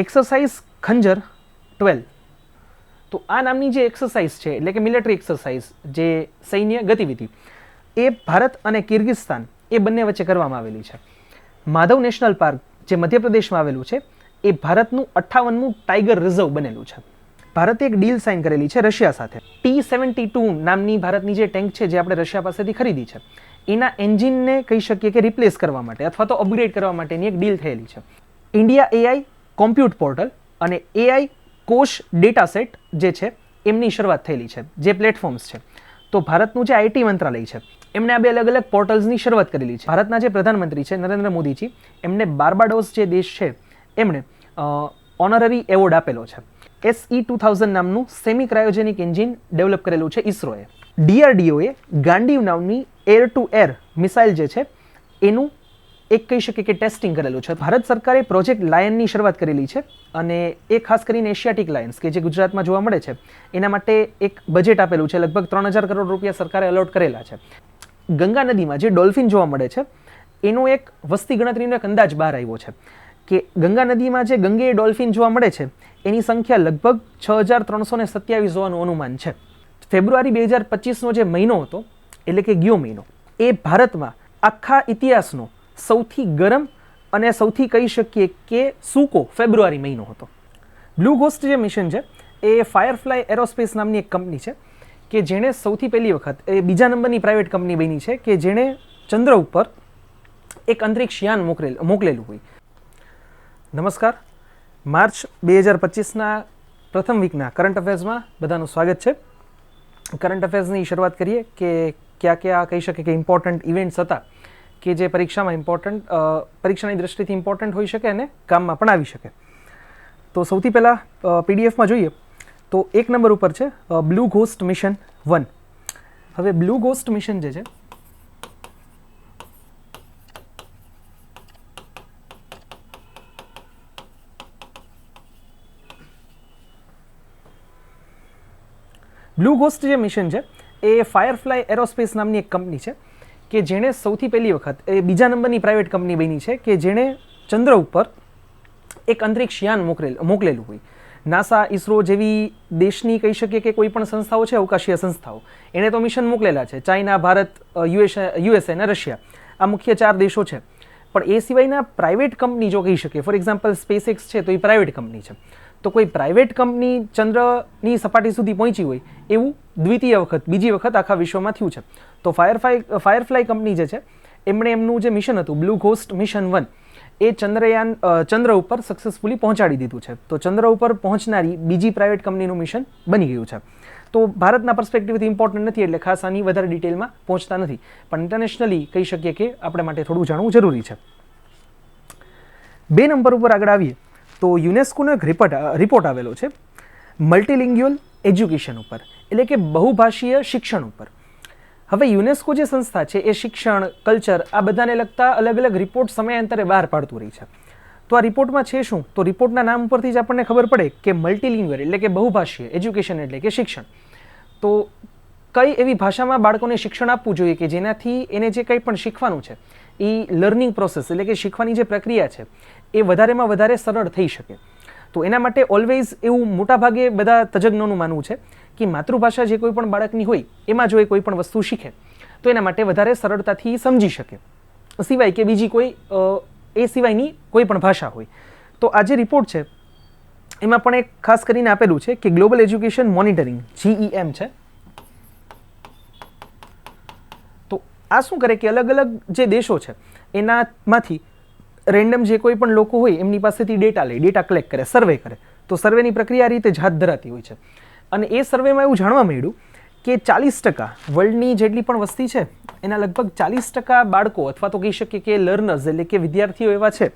Exercise ખંજર 12. તો આ નામની જે એક્સરસાઇઝ છે એટલે કે મિલિટરી એક્સરસાઇઝ જે સૈન્ય ગતિવિધિ એ ભારત અને કિર્ગિસ્તાન એ બંને વચ્ચે કરવામાં આવેલી છે. માધવ નેશનલ પાર્ક જે મધ્યપ્રદેશમાં આવેલું છે એ ભારતનું 58મું ટાઈગર રિઝર્વ બનેલું છે. ભારતે એક ડીલ સાઇન કરેલી છે રશિયા સાથે. T-72 નામની ભારતની જે ટેન્ક છે જે આપણે રશિયા પાસેથી ખરીદી છે એના એન્જિનને કહી શકીએ કે રિપ્લેસ કરવા માટે અથવા તો અપગ્રેડ કરવા માટેની એક ડીલ થયેલી છે. ઇન્ડિયા AI કોમ્પ્યુટ પોર્ટલ અને AI કોશ ડેટા સેટ જે છે એમની શરૂઆત થયેલી છે, જે પ્લેટફોર્મ્સ છે. તો ભારતનું જે IT મંત્રાલય છે એમણે આ બે અલગ અલગ પોર્ટલ્સની શરૂઆત કરેલી છે. ભારતના જે પ્રધાનમંત્રી છે નરેન્દ્ર મોદીજી એમને બાર્બાડોસ જે દેશ છે એમણે ઓનરરી એવોર્ડ આપેલો છે. SE-2000 નામનું સેમી ક્રાયોજેનિક એન્જિન ડેવલપ કરેલું છે ઇસરોએ. DRDOએ ગાંડીવ નામની એર ટુ એર મિસાઇલ જે છે એનું એક કહી શકીએ કે ટેસ્ટિંગ કરેલું છે. ભારત સરકારે પ્રોજેક્ટ લાયનની શરૂઆત કરેલી છે અને એ ખાસ કરીને એશિયાટિક લાયન્સ કે જે ગુજરાતમાં જોવા મળે છે એના માટે એક બજેટ આપેલું છે. લગભગ 3000 કરોડ રૂપિયા સરકારે અલોટ કરેલા છે. ગંગા નદીમાં જે ડોલ્ફિન જોવા મળે છે એનો એક વસ્તી ગણતરીનો એક અંદાજ બહાર આવ્યો છે કે ગંગા નદીમાં જે ગંગેય ડોલ્ફિન જોવા મળે છે એની સંખ્યા લગભગ 6327 હોવાનું અનુમાન છે. ફેબ્રુઆરી 2025નો જે મહિનો હતો એટલે કે ગયો મહિનો એ ભારતમાં આખા ઇતિહાસનો સૌથી ગરમ અને સૌથી કહી શકીએ કે સૂકો ફેબ્રુઆરી મહિનો હતો. બ્લુ ઘોસ્ટ જે મિશન છે એ ફાયરફ્લાય એરોસ્પેસ નામની એક કંપની છે કે જેણે સૌથી પહેલી વખત એ બીજા નંબરની પ્રાઇવેટ કંપની બની છે કે જેણે ચંદ્ર ઉપર એક અંતરિક્ષ યાન મોકલેલું હોય. નમસ્કાર, માર્ચ 2025ના પ્રથમ વીકના કરંટ અફેર્સમાં બધાનું સ્વાગત છે. કરંટ અફેર્સની શરૂઆત કરીએ કે કયા કહી શકે કે ઇમ્પોર્ટન્ટ ઇવેન્ટ્સ હતા કે જે પરીક્ષામાં પરીક્ષાની દ્રષ્ટિથી ઇમ્પોર્ટન્ટ હોઈ શકે અને કામમાં પણ આવી શકે. તો સૌથી પહેલાં પીડીએફમાં જોઈએ તો 1 નંબર ઉપર છે બ્લુ ઘોસ્ટ મિશન 1. હવે બ્લુ ઘોસ્ટ મિશન જે છે બ્લુ ઘોસ્ટ જે મિશન છે એ ફાયરફ્લાય એરોસ્પેસ નામની એક કંપની છે કે જેણે સૌથી પહેલી વખત એ બીજા નંબરની પ્રાઇવેટ કંપની બની છે કે જેણે ચંદ્ર ઉપર એક અંતરિક્ષ યાન મોકલેલું હોય. નાસા, ઇસરો જેવી દેશની કહી શકીએ કે કોઈ પણ સંસ્થાઓ છે, અવકાશીય સંસ્થાઓ, એણે તો મિશન મોકલેલા છે. ચાઇના, ભારત, યુએસએ અને રશિયા આ મુખ્ય 4 દેશો છે. પણ એ સિવાયના પ્રાઇવેટ કંપની જો કહી શકીએ, ફોર એક્ઝામ્પલ સ્પેસએક્સ છે તો એ પ્રાઇવેટ કંપની છે. તો કોઈ પ્રાઇવેટ કંપની ચંદ્રની સપાટી સુધી પહોંચી હોય એવું બીજી વખત આખા વિશ્વમાં થયું છે. તો ફાયરફ્લાય કંપની જે છે એમણે એમનું જે મિશન હતું બ્લુ ઘોસ્ટ મિશન 1 એ ચંદ્ર ઉપર સક્સેસફુલી પહોંચાડી દીધું છે. તો ચંદ્ર ઉપર પહોંચનારી બીજી પ્રાઇવેટ કંપનીનું મિશન બની ગયું છે. તો ભારતના પર્સપેક્ટિવથી ઇમ્પોર્ટન્ટ નથી એટલે ખાસ આની વધારે ડિટેલમાં પહોંચતા નથી, પણ ઇન્ટરનેશનલી કહી શકીએ કે આપણે માટે થોડું જાણવું જરૂરી છે. 2 નંબર ઉપર આગળ આવીએ તો યુનેસ્કોનો એક રિપોર્ટ આવેલો છે મલ્ટીલિંગ્યુઅલ એજ્યુકેશન ઉપર, એટલે કે બહુભાષીય શિક્ષણ ઉપર. હવે યુનેસ્કો જે સંસ્થા છે એ શિક્ષણ, કલ્ચર આ બધાને લગતા અલગ અલગ રિપોર્ટ સમયાંતરે બહાર પાડતું રહી છે. તો આ રિપોર્ટમાં છે શું? તો રિપોર્ટના નામ ઉપરથી જ આપણને ખબર પડે કે મલ્ટીલિંગ્યુઅલ એટલે કે બહુભાષીય, એજ્યુકેશન એટલે કે શિક્ષણ. તો કઈ એવી ભાષામાં બાળકોને શિક્ષણ આપવું જોઈએ કે જેનાથી એને જે કંઈ પણ શીખવાનું છે એ લર્નિંગ પ્રોસેસ એટલે કે શીખવાની જે પ્રક્રિયા છે એ વધારેમાં વધારે સરળ થઈ શકે. તો એના માટે ઓલવેઝ એવું મોટાભાગે બધા તજજ્ઞોનું માનવું છે કે માતૃભાષા જે કોઈ પણ બાળકની હોય એમાં જો એ કોઈ પણ વસ્તુ શીખે તો એના માટે વધારે સરળતાથી સમજી શકે, સિવાય કે બીજી કોઈ એ સિવાયની કોઈ પણ ભાષા હોય. તો આ જે રિપોર્ટ છે એમાં પણ એક ખાસ કરીને આપેલું છે કે ગ્લોબલ એજ્યુકેશન મોનિટરિંગ GEM છે. તો આ શું કરે કે અલગ અલગ જે દેશો છે એનામાંથી રેન્ડમ જે કોઈ પણ લોકો હોય એમની પાસેથી ડેટા કલેક્ટ કરે, સર્વે કરે. તો સર્વેની પ્રક્રિયા આ રીતે જ હાથ ધરાતી હોય છે. અને એ સર્વેમાં એવું જાણવા મળ્યું કે 40% વર્લ્ડની જેટલી પણ વસ્તી છે એના લગભગ 40% બાળકો અથવા તો કહી શકીએ કે લર્નર્સ એટલે કે વિદ્યાર્થીઓ એવા છે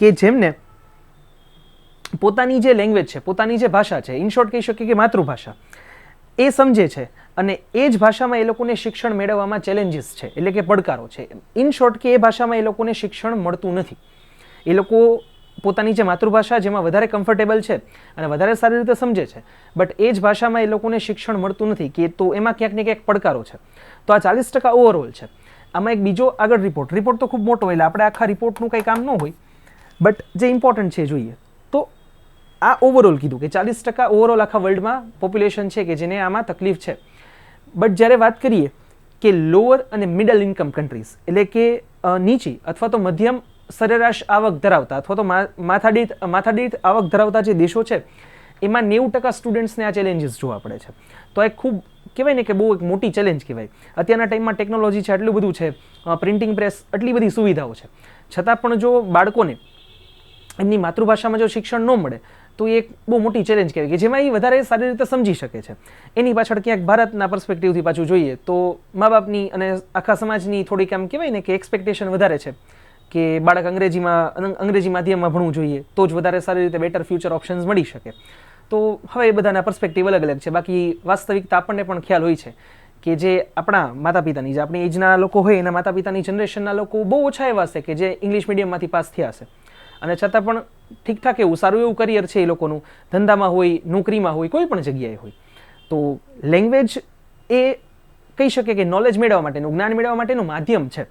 કે જેમને પોતાની જે લેંગ્વેજ છે, પોતાની જે ભાષા છે, ઇન શોર્ટ કહી શકીએ કે માતૃભાષા એ સમજે છે અને એ જ ભાષામાં એ લોકોને શિક્ષણ મેળવવામાં ચેલેન્જીસ છે એટલે કે પડકારો છે. ઇન શોર્ટ કે એ ભાષામાં એ લોકોને શિક્ષણ મળતું નથી. એ લોકો પોતાની જે માતૃભાષા જેમાં વધારે કમ્ફર્ટેબલ છે અને વધારે સારી રીતે સમજે છે બટ એ જ ભાષામાં એ લોકોને શિક્ષણ મળતું નથી કે તો એમાં ક્યાંક ને ક્યાંક પડકારો છે. તો આ 40% ઓવરઓલ છે. આમાં એક બીજો આગળ રિપોર્ટ તો ખૂબ મોટો એટલે આપણે આખા રિપોર્ટનું કંઈ કામ ન હોય બટ જે ઇમ્પોર્ટન્ટ છે જોઈએ તો આ ઓવરઓલ કીધું કે 40% ઓવરઓલ આખા વર્લ્ડમાં પોપ્યુલેશન છે કે જેને આમાં તકલીફ છે. બટ જ્યારે વાત કરીએ કે લોઅર અને મિડલ ઇન્કમ કન્ટ્રીઝ એટલે કે નીચી અથવા તો મધ્યમ સરેરાશ આવક ધરાવતા અથવા તો માથાદીઠ આવક ધરાવતા જે દેશો છે એમાં 90% સ્ટુડન્ટ્સને આ ચેલેન્જીસ જોવા પડે છે. તો એક ખૂબ કહેવાય ને કે બહુ એક મોટી ચેલેન્જ કહેવાય. અત્યારના ટાઈમમાં ટેકનોલોજી છે, આટલું બધું છે, પ્રિન્ટિંગ પ્રેસ, આટલી બધી સુવિધાઓ છે, છતાં પણ જો બાળકોને એમની માતૃભાષામાં જો શિક્ષણ ન મળે તો એ એક બહુ મોટી ચેલેન્જ કહેવાય કે જેમાં એ વધારે સારી રીતે સમજી શકે છે. એની પાછળ ક્યાંક ભારતના પર્સપેક્ટિવથી પાછું જોઈએ તો મા બાપની અને આખા સમાજની થોડીક આમ કહેવાય ને કે એક્સપેક્ટેશન વધારે છે કે બાળક અંગ્રેજી માધ્યમમાં ભણવું જોઈએ તો જ વધારે સારી રીતે બેટર ફ્યુચર ઓપ્શન્સ મળી શકે. તો હવે એ બધાના પર્સપેક્ટિવ અલગ અલગ છે. બાકી વાસ્તવિકતા આપણને પણ ખ્યાલ હોય છે કે જે આપણા માતા પિતાની જે આપણી એજના લોકો હોય એના માતા પિતાની જનરેશનના લોકો બહુ ઓછા એવા છે કે જે ઇંગ્લિશ મીડિયમમાંથી પાસ થયા છે અને છતાં પણ ઠીકઠાક એવું સારું એવું કરિયર છે એ લોકોનું, ધંધામાં હોય, નોકરીમાં હોય, કોઈ પણ જગ્યાએ હોય. તો લેંગ્વેજ એ કહી શકે કે નોલેજ મેળવવા માટેનું, જ્ઞાન મેળવવા માટેનું માધ્યમ છે.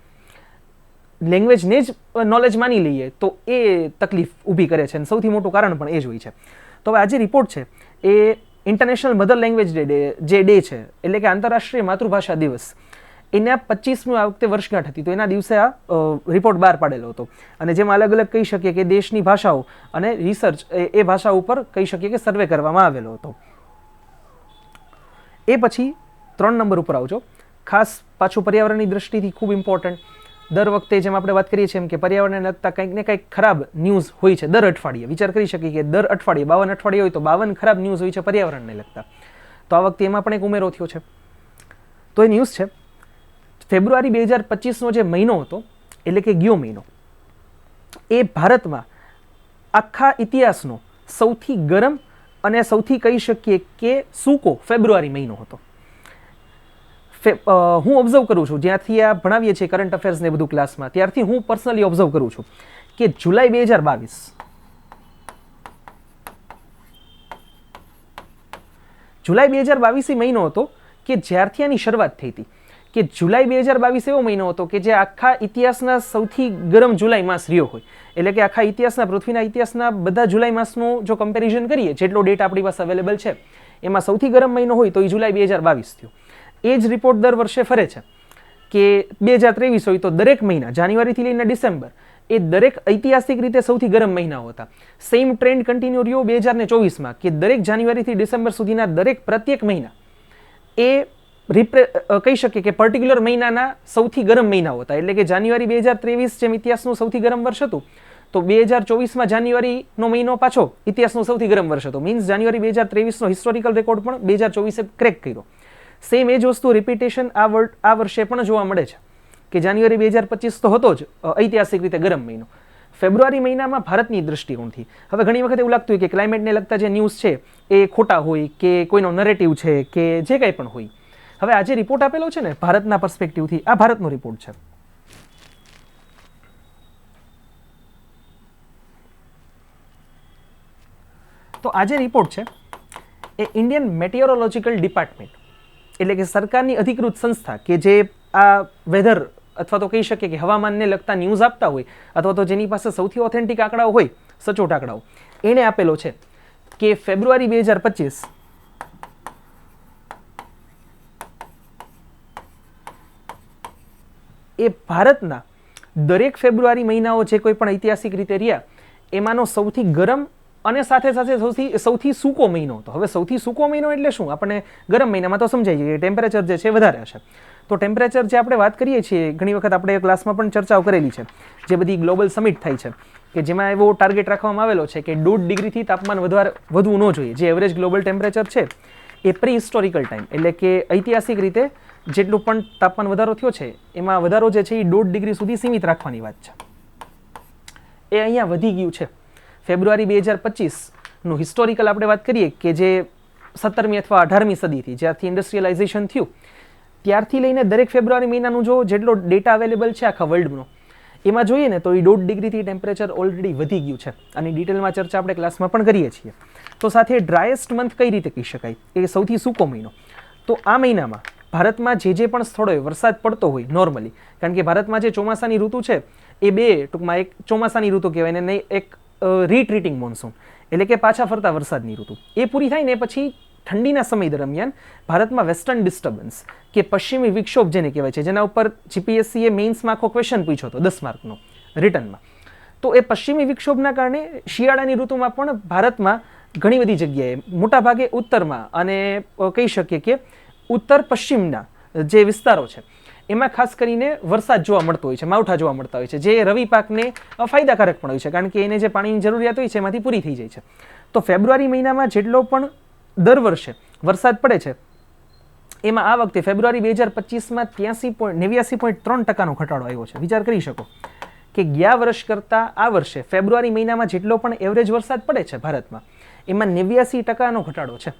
લેંગ્વેજને જ નોલેજ માની લઈએ તો એ તકલીફ ઊભી કરે છે અને સૌથી મોટું કારણ પણ એ જ હોય છે. તો હવે આ જે રિપોર્ટ છે એ ઇન્ટરનેશનલ મધર લેંગ્વેજ જે ડે છે એટલે કે આંતરરાષ્ટ્રીય માતૃભાષા દિવસ એના 25મી આ વખતે વર્ષગાંઠ હતી તો એના દિવસે આ રિપોર્ટ બહાર પાડેલો હતો અને જેમાં અલગ અલગ કહી શકીએ કે દેશની ભાષાઓ અને રિસર્ચ એ ભાષા ઉપર કહી શકીએ કે સર્વે કરવામાં આવેલો હતો. એ પછી 3 નંબર ઉપર આવજો. ખાસ પાછું પર્યાવરણની દ્રષ્ટિથી ખૂબ ઇમ્પોર્ટન્ટ. દર વખતે જેમ આપણે વાત કરીએ છીએ એમ કે પર્યાવરણને લગતા કંઈક ને કંઈક ખરાબ ન્યૂઝ હોય છે દર અઠવાડિયે. વિચાર કરી શકીએ કે દર અઠવાડિયે 52 અઠવાડિયે હોય તો 52 ખરાબ ન્યૂઝ હોય છે પર્યાવરણને લગતા. તો આ વખતે એમાં પણ એક ઉમેરો થયો છે. તો એ ન્યૂઝ છે ફેબ્રુઆરી 2025નો જે મહિનો હતો એટલે કે ગયો મહિનો એ ભારતમાં આખા ઇતિહાસનો સૌથી ગરમ અને સૌથી કહી શકીએ કે સૂકો ફેબ્રુઆરી મહિનો હતો. હું ઓબ્ઝર્વ કરું છું જ્યાંથી આ ભણાવીએ છીએ કરંટ અફેર્સ ને બધું ક્લાસમાં ત્યારથી હું પર્સનલી ઓબ્ઝર્વ કરું છું કે જુલાઈ 2022 મહિનો હતો કે જ્યારથી આની શરૂઆત થઈ હતી કે જુલાઈ 2022 એવો મહિનો હતો કે જે આખા ઇતિહાસના સૌથી ગરમ જુલાઈ માસ રહ્યો હોય. એટલે કે આખા ઇતિહાસના પૃથ્વીના ઇતિહાસના બધા જુલાઈ માસનું જો કમ્પેરિઝન કરીએ જેટલો ડેટા આપણી પાસે અવેલેબલ છે એમાં સૌથી ગરમ મહિનો હોય તો એ જુલાઈ 2022 થયો. એ જ રિપોર્ટ દર વર્ષે ફરે છે કે 2023 હોય તો દરેક મહિના જાન્યુઆરીથી લઈને ડિસેમ્બર એ દરેક ઐતિહાસિક રીતે સૌથી ગરમ મહિનાઓ હતા. સેમ ટ્રેન્ડ કન્ટિન્યુ રહ્યો 2024માં કે દરેક જાન્યુઆરીથી ડિસેમ્બર સુધીના પ્રત્યેક મહિના એ કહી શકીએ કે પર્ટિક્યુલર મહિનાના સૌથી ગરમ મહિનાઓ હતા. એટલે કે જાન્યુઆરી 2023 જેમ ઇતિહાસનું સૌથી ગરમ વર્ષ હતું તો 2024માં જાન્યુઆરીનો મહિનો પાછો ઇતિહાસનું સૌથી ગરમ વર્ષ હતો. મીન્સ જાન્યુઆરી 2023નો હિસ્ટોરિકલ રેકોર્ડ પણ 2024એ ક્રેક કર્યો. સેમ એ જ વસ્તુ રિપીટેશન આ વર્ષે પણ જોવા મળે છે કે જાન્યુઆરી 2025 તો હતો જ ઐતિહાસિક રીતે ગરમ મહિનો. ફેબ્રુઆરી મહિનામાં ભારતની દૃષ્ટિકોણથી હવે ઘણી વખત એવું લાગતું હોય કે ક્લાઇમેટને લગતા જે ન્યૂઝ છે એ ખોટા હોય કે કોઈનો નરેટિવ છે કે જે કંઈ પણ હોય. હવે આ જે રિપોર્ટ આપેલો છે ને ભારતના પર્સપેક્ટિવથી આ ભારતનો રિપોર્ટ છે. તો આ જે રિપોર્ટ છે એ ઇન્ડિયન મેટિયોરોલોજીકલ ડિપાર્ટમેન્ટ એટલે કે સરકારની અધિકૃત સંસ્થા કે જે આ વેધર અથવા તો કહી શકીએ કે હવામાનને લગતા ન્યૂઝ આપતા હોય અથવા તો જેની પાસે સૌથી ઓથેન્ટિક આંકડાઓ હોય, સચોટ આંકડાઓ, એણે આપેલો છે કે ફેબ્રુઆરી 2025 એ ભારતના દરેક ફેબ્રુઆરી મહિનાઓ જે કોઈ પણ ઐતિહાસિક રીતે રહ્યા એમાંનો સૌથી ગરમ અને સાથે સાથે સૌથી સૂકો મહિનો હતો. હવે સૌથી સૂકો મહિનો એટલે શું? આપણને ગરમ મહિનામાં તો સમજાય છે કે ટેમ્પરેચર જે છે વધારે હશે. તો ટેમ્પરેચર જે આપણે વાત કરીએ છીએ ઘણી વખત આપણે ક્લાસમાં પણ ચર્ચાઓ કરેલી છે, જે બધી ગ્લોબલ સમિટ થાય છે કે જેમાં એવો ટાર્ગેટ રાખવામાં આવેલો છે કે 1.5 ડિગ્રીથી તાપમાન વધવું ન જોઈએ. જે એવરેજ ગ્લોબલ ટેમ્પરેચર છે એ પ્રી હિસ્ટોરિકલ ટાઈમ એટલે કે ઐતિહાસિક રીતે જેટલું પણ તાપમાન વધારો થયો છે એમાં વધારો જે છે એ 1.5 ડિગ્રી સુધી સીમિત રાખવાની વાત છે. એ અહીંયા વધી ગયું છે. ફેબ્રુઆરી 2025નું હિસ્ટોરિકલ આપણે વાત કરીએ કે જે 17મી અથવા 18મી સદીથી જ્યારથી ઇન્ડસ્ટ્રીયલાઇઝેશન થયું ત્યારથી લઈને દરેક ફેબ્રુઆરી મહિનાનું જો જેટલો ડેટા અવેલેબલ છે આખા વર્લ્ડનો એમાં જોઈએ ને તો એ 1.5 ડિગ્રીથી ટેમ્પરેચર ઓલરેડી વધી ગયું છે. અને ડિટેલમાં ચર્ચા આપણે ક્લાસમાં પણ કરીએ છીએ. તો સાથે ડ્રાયેસ્ટ મંથ કઈ રીતે કહી શકાય એ સૌથી સૂકો મહિનો. તો આ મહિનામાં ભારતમાં જે પણ સ્થળોએ વરસાદ પડતો હોય નોર્મલી, કારણ કે ભારતમાં જે ચોમાસાની ઋતુ છે એ બે ટૂંકમાં એક ચોમાસાની ઋતુ કહેવાય ને એક રિટ્રીટિંગ મોન્સૂન એટલે કે પાછા ફરતા વરસાદની ઋતુ એ પૂરી થાય ને પછી ઠંડીના સમય દરમિયાન ભારતમાં વેસ્ટર્ન ડિસ્ટર્બન્સ કે પશ્ચિમી વિક્ષોભ જેને કહેવાય છે, જેના ઉપર જીપીએસસીએ મેઇન્સમાં આખો ક્વેશ્ચન પૂછ્યો હતો 10 માર્કનો રિટર્નમાં. તો એ પશ્ચિમી વિક્ષોભના કારણે શિયાળાની ઋતુમાં પણ ભારતમાં ઘણી બધી જગ્યાએ મોટાભાગે ઉત્તરમાં અને કહી શકીએ કે ઉત્તર પશ્ચિમના જે વિસ્તારો છે એમાં ખાસ કરીને વરસાદ જોવા મળતો હોય છે, માવઠા જોવા મળતા હોય છે, જે રવિ પાકને ફાયદાકારક પણ હોય છે, કારણ કે એને જે પાણીની જરૂરિયાત હોય છે એમાંથી પૂરી થઈ જાય છે. તો ફેબ્રુઆરી મહિનામાં જેટલો પણ દર વર્ષે વરસાદ પડે છે એમાં આ વખતે ફેબ્રુઆરી 2025માં 89.3% ઘટાડો આવ્યો છે. વિચાર કરી શકો કે ગયા વર્ષ કરતાં આ વર્ષે ફેબ્રુઆરી મહિનામાં જેટલો પણ એવરેજ વરસાદ પડે છે ભારતમાં એમાં 89% ઘટાડો છે.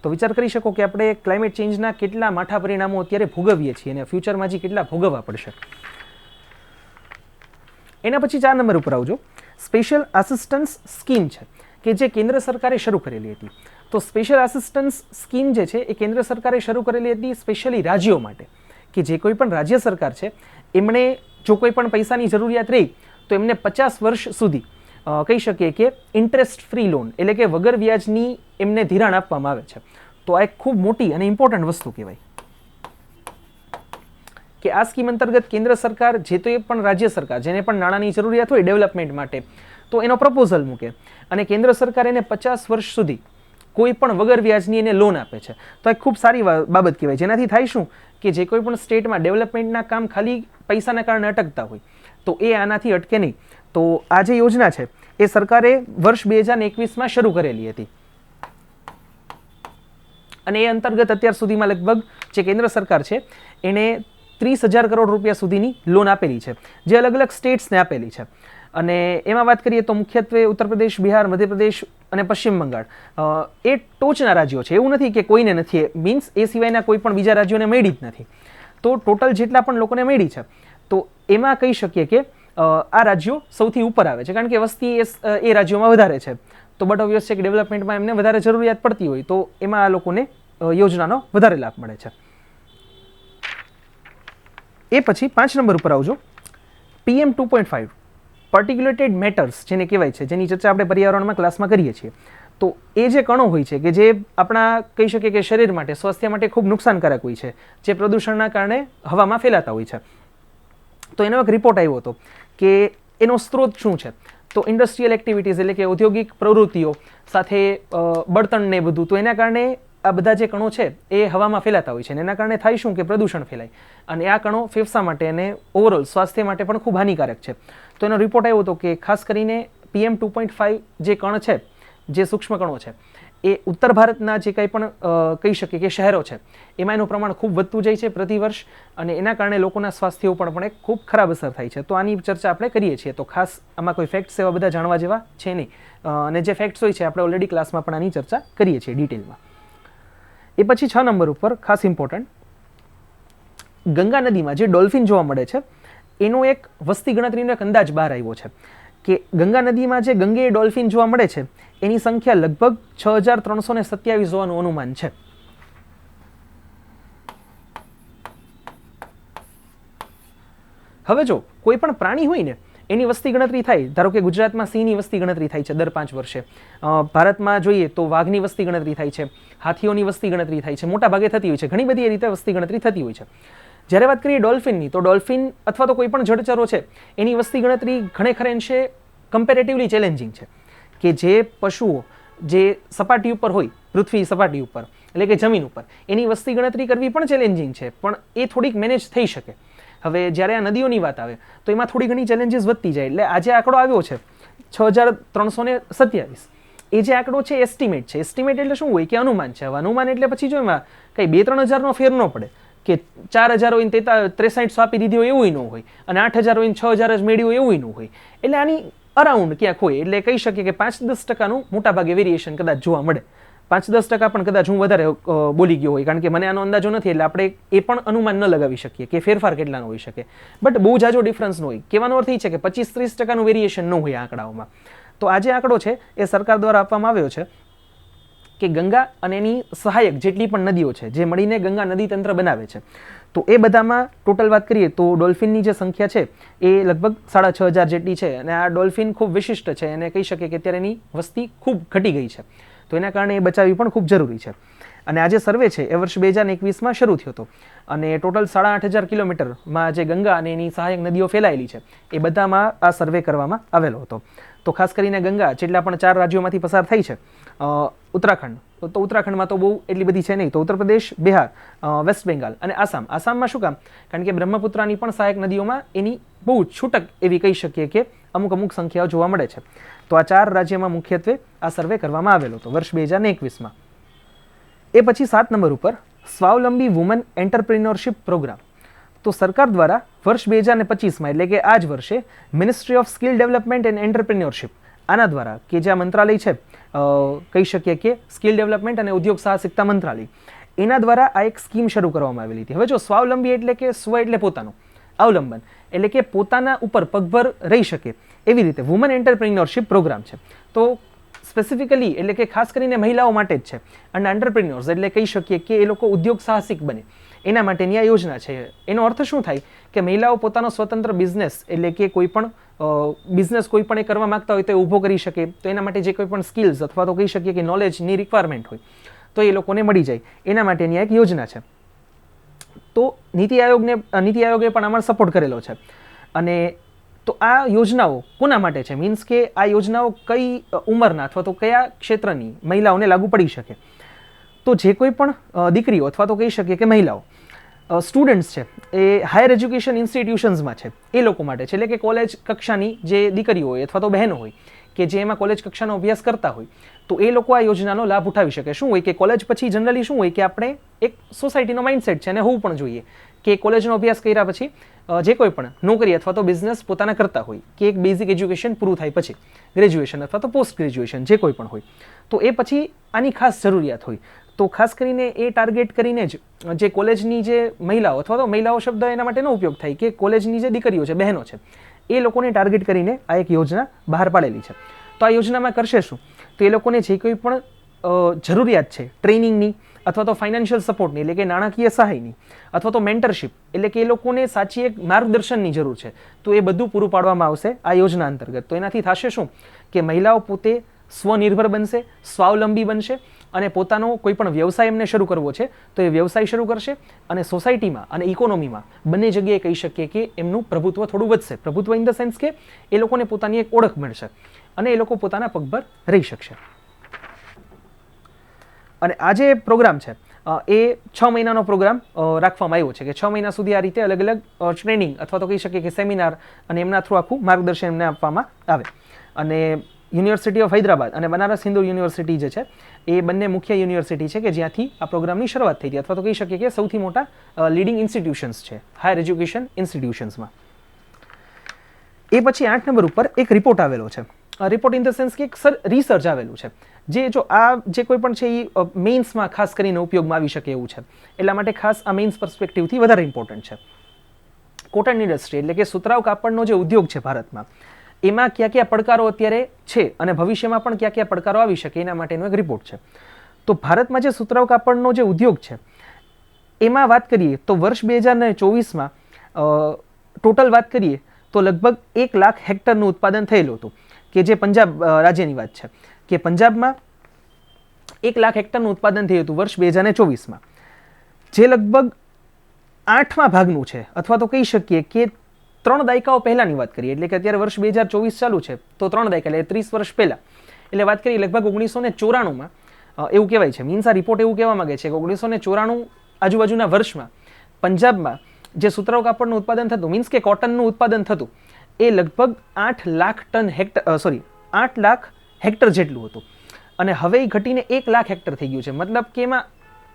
તો વિચાર કરી શકો કે આપણે ક્લાઇમેટ ચેન્જના કેટલા માઠા પરિણામો અત્યારે ભોગવીએ છીએ અને ફ્યુચરમાં હજી કેટલા ભોગવવા પડશે. એના પછી 4 નંબર ઉપર આવજો. સ્પેશિયલ આસિસ્ટન્સ સ્કીમ છે કે જે કેન્દ્ર સરકારે શરૂ કરેલી હતી. તો સ્પેશિયલ આસિસ્ટન્સ સ્કીમ જે છે એ કેન્દ્ર સરકારે શરૂ કરેલી હતી સ્પેશિયલી રાજ્યો માટે, કે જે કોઈ પણ રાજ્ય સરકાર છે એમણે જો કોઈ પણ પૈસાની જરૂરિયાત રહી તો એમને 50 વર્ષ સુધી કહી શકીએ કે ઇન્ટરેસ્ટ ફ્રી લોન એટલે કે વગર વ્યાજની એમને ધિરાણ આપવામાં આવે છે. તો આ એક ખૂબ મોટી અને ઇમ્પોર્ટન્ટ વસ્તુ કહેવાય કે આ સ્કીમ અંતર્ગત કેન્દ્ર સરકાર જે તો એ પણ રાજ્ય સરકાર જેને પણ નાણાંની જરૂરિયાત હોય ડેવલપમેન્ટ માટે તો એનો પ્રપોઝલ મૂકે અને કેન્દ્ર સરકાર એને 50 વર્ષ સુધી કોઈ પણ વગર વ્યાજની એને લોન આપે છે. તો એક ખૂબ સારી બાબત કહેવાય, જેનાથી થાય શું કે જે કોઈ પણ સ્ટેટમાં ડેવલપમેન્ટના કામ ખાલી પૈસાના કારણે અટકતા હોય તો એ આનાથી અટકે નહીં. તો આ જે યોજના છે એ સરકારે વર્ષ 2021માં શરૂ કરેલી હતી અને એ અંતર્ગત અત્યાર સુધીમાં લગભગ જે કેન્દ્ર સરકાર છે એણે 30,000 કરોડ રૂપિયા સુધીની લોન આપેલી છે, જે અલગ અલગ સ્ટેટ્સને આપેલી છે. અને એમાં વાત કરીએ તો મુખ્યત્વે ઉત્તર પ્રદેશ, બિહાર, મધ્યપ્રદેશ અને પશ્ચિમ બંગાળ એ ટોચના રાજ્યો છે. એવું નથી કે કોઈને નથી, મીન્સ એ સિવાયના કોઈ પણ બીજા રાજ્યોને મળી જ નથી. તો ટોટલ જેટલા પણ લોકોને મળી છે તો એમાં કહી શકીએ કે આ રાજ્યો સૌથી ઉપર આવે છે, કારણ કે વસ્તી એ રાજ્યોમાં વધારે છે. તો બટ ઓબ્વિયસ છે કે ડેવલપમેન્ટમાં એમને વધારે જરૂરિયાત પડતી હોય તો એમાં આ લોકોને યોજનાનો વધારે લાભ મળે છે. એ પછી 5 નંબર ઉપર આવજો. PM 2.5 પાર્ટિક્યુલેટેડ મેટર્સ જેને કહેવાય છે, જેની ચર્ચા આપણે પર્યાવરણમાં ક્લાસમાં કરીએ છીએ. તો એ જે કણો હોય છે કે જે આપણા કહી શકીએ કે શરીર માટે, સ્વાસ્થ્ય માટે ખૂબ નુકસાનકારક હોય છે, જે પ્રદૂષણના કારણે હવામાં ફેલાતા હોય છે. તો એનો એક રિપોર્ટ આવ્યો હતો કે એનો સ્ત્રોત શું છે. તો ઇન્ડસ્ટ્રીયલ એક્ટિવિટીઝ એટલે કે ઔદ્યોગિક પ્રવૃત્તિઓ સાથે બળતણ ને બધું, તો એના કારણે આ બધા જે કણો છે એ હવામાં ફેલાતા હોય છે અને એના કારણે થાય શું કે પ્રદૂષણ ફેલાય અને આ કણો ફેફસા માટે અને ઓવરઓલ સ્વાસ્થ્ય માટે પણ ખૂબ હાનિકારક છે. તો એનો રિપોર્ટ આવ્યો હતો કે ખાસ કરીને PM 2.5 જે કણ છે, જે સૂક્ષ્મ કણો છે એ ઉત્તર ભારતના જે કંઈ પણ કહી શકીએ કે શહેરો છે એમાં એનું પ્રમાણ ખૂબ વધતું જાય છે પ્રતિ વર્ષ અને એના કારણે લોકોના સ્વાસ્થ્ય ઉપર પણ એક ખૂબ ખરાબ અસર થાય છે. તો આની ચર્ચા આપણે કરીએ છીએ. તો ખાસ આમાં કોઈ ફેક્ટ્સ એવા બધા જાણવા જેવા છે નહીં અને જે ફેક્ટ્સ હોય છે આપણે ઓલરેડી ક્લાસમાં પણ આની ચર્ચા કરીએ છીએ ડિટેલમાં. એ પછી 6 નંબર ઉપર ખાસ ઇમ્પોર્ટન્ટ, ગંગા નદીમાં જે ડોલ્ફિન જોવા મળે છે એનો એક વસ્તી ગણતરીનો એક અંદાજ બહાર આવ્યો છે કે ગંગા નદીમાં જે ગંગેય ડોલ્ફિન જોવા મળે છે એની સંખ્યા લગભગ 6,327 હોવાનું અનુમાન છે. હવે જો કોઈ પણ પ્રાણી હોય ને એની વસ્તી ગણતરી થાય, ધારો કે ગુજરાતમાં સિંહની વસ્તી ગણતરી થાય છે દર 5 વર્ષે, ભારતમાં જોઈએ તો વાઘની વસ્તી ગણતરી થાય છે, હાથીઓની વસ્તી ગણતરી થાય છે, મોટા ભાગે થતી હોય છે, ઘણી બધી એ રીતે વસ્તી ગણતરી થતી હોય છે. જ્યારે વાત કરીએ ડોલ્ફિનની, તો ડોલ્ફિન અથવા તો કોઈ પણ જળચરો છે એની વસ્તી ગણતરી ઘણેખરે અંશે કમ્પેરેટિવલી ચેલેન્જિંગ છે કે જે પશુઓ જે સપાટી ઉપર હોય, પૃથ્વી સપાટી ઉપર એટલે કે જમીન ઉપર, એની વસ્તી ગણતરી કરવી પણ ચેલેન્જિંગ છે, પણ એ થોડીક મેનેજ થઈ શકે. હવે જ્યારે આ નદીઓની વાત આવે તો એમાં થોડી ઘણી ચેલેન્જીસ વધતી જાય. એટલે આજે આંકડો આવ્યો છે 6,327. એ જે આંકડો છે એસ્ટિમેટ છે. એસ્ટિમેટ એટલે શું હોય કે અનુમાન છે. હવે અનુમાન એટલે પછી જો એમાં કંઈ 2-3 હજારનો ફેર ન પડે કે 4,000 હોય 6300 આપી દીધી હોય એવું ન હોય અને 8,000 હોય 6,000 જ મેળ્યું એવું ન હોય. એટલે આની અરાઉન્ડ ક્યાંક હોય. એટલે કહી શકીએ કે 5-10% મોટાભાગે વેરિએશન કદાચ જોવા મળે. 5-10% પણ કદાચ હું વધારે બોલી ગયો હોય, કારણ કે મને આનો અંદાજો નથી, એટલે આપણે એ પણ અનુમાન ન લગાવી શકીએ કે ફેરફાર કેટલાનો હોઈ શકે. બટ બહુ જાજો ડિફરન્સ ન હોય. કહેવાનો અર્થ એ છે કે 25-30% વેરિએશન ન હોય આંકડાઓમાં. તો આ જે આંકડો છે એ સરકાર દ્વારા આપવામાં આવ્યો છે કે ગંગા અને એની સહાયક જેટલી પણ નદીઓ છે જે મળીને ગંગા નદી તંત્ર બનાવે છે, તો એ બધામાં ટોટલ વાત કરીએ તો ડોલ્ફિનની જે સંખ્યા છે એ લગભગ 6,500 જેટલી છે. અને આ ડોલ્ફિન ખૂબ વિશિષ્ટ છે અને કહી શકીએ કે અત્યારે એની વસ્તી ખૂબ ઘટી ગઈ છે, તો એના કારણે એ બચાવવી પણ ખૂબ જરૂરી છે. અને આ જે સર્વે છે એ વર્ષ 2021માં શરૂ થયો હતો અને ટોટલ 8,500 કિલોમીટરમાં જે ગંગા અને એની સહાયક નદીઓ ફેલાયેલી છે એ બધામાં આ સર્વે કરવામાં આવેલો હતો. તો ખાસ કરીને ગંગા જેટલા પણ 4 રાજ્યોમાંથી પસાર થઈ છે, ઉત્તરાખંડ, તો ઉત્તરાખંડમાં તો બહુ એટલી બધી છે નહીં, તો ઉત્તર પ્રદેશ, બિહાર, વેસ્ટ બેંગાલ અને આસામ. આસામમાં શું કામ? કારણ કે બ્રહ્મપુત્રાની પણ સહાયક નદીઓમાં એની બહુ છૂટક એવી કહી શકીએ કે અમુક સંખ્યાઓ જોવા મળે છે. તો આ 4 રાજ્યમાં મુખ્યત્વે આ સર્વે કરવામાં આવેલો હતો વર્ષ 2021માં. એ પછી 7 નંબર ઉપર સ્વાવલંબી વુમન એન્ટરપ્રિન્યોરશિપ પ્રોગ્રામ. તો સરકાર દ્વારા વર્ષ 2025માં એટલે કે આ જ વર્ષે ministry of skill development and entrepreneurship, આના દ્વારા કે જે આ મંત્રાલય છે કહી શકીએ કે સ્કિલ ડેવલપમેન્ટ અને ઉદ્યોગ સાહસિકતા મંત્રાલય, એના દ્વારા આ એક સ્કીમ શરૂ કરવામાં આવેલી હતી. હવે જો સ્વાવલંબી એટલે કે સ્વ એટલે પોતાનું, અવલંબન એટલે કે પોતાના ઉપર પગભર રહી શકે એવી રીતે વુમન એન્ટરપ્રિન્યોરશિપ પ્રોગ્રામ છે. તો સ્પેસિફિકલી એટલે કે ખાસ કરીને મહિલાઓ માટે જ છે અને એન્ટરપ્રિન્યોર્સ એટલે કહી શકીએ કે એ લોકો ઉદ્યોગ સાહસિક બને એના માટેની આ યોજના છે. એનો અર્થ શું થાય કે મહિલાઓ પોતાનો સ્વતંત્ર બિઝનેસ એટલે કે કોઈ પણ બિઝનેસ કોઈ પણ એ કરવા માંગતા હોય તો એ ઊભો કરી શકે, તો એના માટે જે કોઈ પણ સ્કિલ્સ અથવા તો કહી શકીએ કે નોલેજની રિક્વાયરમેન્ટ હોય તો એ લોકોને મળી જાય, એના માટેની આ એક યોજના છે. તો નીતિ આયોગે પણ આમાં સપોર્ટ કરેલો છે. અને તો આ યોજનાઓ કોના માટે છે, મીન્સ કે આ યોજનાઓ કઈ ઉંમરના અથવા તો કયા ક્ષેત્રની મહિલાઓને લાગુ પડી શકે? તો જે કોઈ પણ દીકરીઓ અથવા તો કહી શકીએ કે મહિલાઓ સ્ટુડન્ટ્સ છે એ હાયર એજ્યુકેશન ઇન્સ્ટિટ્યુશન્સમાં છે એ લોકો માટે છે, એટલે કે કોલેજ કક્ષાની જે દીકરીઓ હોય અથવા તો બહેનો હોય કે જે એમાં કોલેજ કક્ષાનો અભ્યાસ કરતા હોય તો એ લોકો આ યોજનાનો લાભ ઉઠાવી શકે. શું હોય કે કોલેજ પછી જનરલી શું હોય કે આપણે એક સોસાયટીનો માઇન્ડસેટ છે અને હોવું પણ જોઈએ કે કોલેજનો અભ્યાસ કર્યા પછી જે કોઈ પણ નોકરી અથવા તો બિઝનેસ પોતાના કરતા હોય કે એક બેઝિક એજ્યુકેશન પૂરું થાય પછી ગ્રેજ્યુએશન અથવા તો પોસ્ટ ગ્રેજ્યુએશન જે કોઈ પણ હોય તો એ પછી આની ખાસ જરૂરિયાત હોય. તો ખાસ કરીને એ ટાર્ગેટ કરીને જ જે કોલેજની જે મહિલાઓ અથવા તો મહિલાઓ શબ્દ એના માટેનો ઉપયોગ થાય કે કોલેજની જે દીકરીઓ છે, બહેનો છે, એ લોકોને ટાર્ગેટ કરીને આ એક યોજના બહાર પાડેલી છે. તો આ યોજનામાં કરશે શું? તો એ લોકોને જે કોઈ પણ જરૂરિયાત છે ટ્રેનિંગની અથવા તો ફાઇનાન્શિયલ સપોર્ટની એટલે કે નાણાકીય સહાયની અથવા તો મેન્ટરશિપ એટલે કે એ લોકોને સાચી એક માર્ગદર્શનની જરૂર છે તો એ બધું પૂરું પાડવામાં આવશે આ યોજના અંતર્ગત. તો એનાથી થશે શું કે મહિલાઓ પોતે સ્વનિર્ભર બનશે, સ્વાવલંબી બનશે અને પોતાનો કોઈ પણ વ્યવસાય એમને શરૂ કરવો છે તો એ વ્યવસાય શરૂ કરશે અને સોસાયટીમાં અને ઇકોનોમીમાં બંને જગ્યાએ કહી શકીએ કે એમનું પ્રભુત્વ થોડું વધશે. પ્રભુત્વ ઇન ધ સેન્સ કે એ લોકોને પોતાની એક ઓળખ મળશે અને એ લોકો પોતાના પગભર રહી શકશે. અને આ જે પ્રોગ્રામ છે એ 6 મહિનાનો પ્રોગ્રામ રાખવામાં આવ્યો છે કે 6 મહિના સુધી આ રીતે અલગ અલગ ટ્રેનિંગ અથવા તો કહી શકીએ કે સેમિનાર અને એમના થ્રુ આખું માર્ગદર્શન એમને આપવામાં આવે. અને યુનિવર્સિટી ઓફ હૈદરાબાદ અને બનારસ હિન્દુ યુનિવર્સિટી જે છે એ બંને મુખ્ય યુનિવર્સિટી છે કે જ્યાંથી આ પ્રોગ્રામની શરૂઆત થઈ હતી અથવા તો કહી શકીએ કે સૌથી મોટા લીડિંગ ઇન્સ્ટિટ્યુશન્સ છે હાયર એજ્યુકેશન ઇન્સ્ટિટ્યુશન્સમાં. એ પછી 8 નંબર ઉપર એક રિપોર્ટ આવેલો છે. રિપોર્ટ ઇન ધ સેન્સ કે એક રિસર્ચ આવેલું છે જે જો આ જે કોઈ પણ છે એ મેઇન્સમાં ખાસ કરીને ઉપયોગમાં આવી શકે એવું છે, એટલા માટે ખાસ આ મેઇન્સ પર્સપેક્ટિવથી વધારે ઇમ્પોર્ટન્ટ છે. કોટન ઇન્ડસ્ટ્રી એટલે કે સુતરાઉ કાપડનો જે ઉદ્યોગ છે ભારતમાં એમાં કયા કયા પડકારો અત્યારે છે અને ભવિષ્યમાં પણ કયા કયા પડકારો આવી શકે એના માટેનો એક રિપોર્ટ છે. તો ભારતમાં જે સુતરાઉ કાપડનો જે ઉદ્યોગ છે એમાં વાત કરીએ તો વર્ષ 2024માં ટોટલ વાત કરીએ તો લગભગ 1 લાખ હેક્ટરનું ઉત્પાદન થયેલું હતું કે જે પંજાબ રાજ્યની વાત છે કે પંજાબમાં 1 લાખ હેક્ટરનું ઉત્પાદન થયું હતું વર્ષ 2024માં, જે લગભગ 8મા ભાગનું છે અથવા તો કહી શકીએ કે 3 દાયકાઓ પહેલાની વાત કરીએ એટલે કે અત્યારે વર્ષ 2024 ચાલુ છે તો 3 દાયકા એટલે 30 વર્ષ પહેલા એટલે વાત કરીએ લગભગ 1994માં એવું કહેવાય છે. મીન્સ આ રિપોર્ટ એવું કહેવા માંગે છે કે 1994 આજુબાજુના વર્ષમાં પંજાબમાં જે સુતરાઉ કાપડનું ઉત્પાદન થતું મીન્સ કે કોટનનું ઉત્પાદન થતું એ લગભગ 8 લાખ હેક્ટર જેટલું હતું અને હવે એ ઘટીને 1 લાખ હેક્ટર થઈ ગયું છે. મતલબ કે એમાં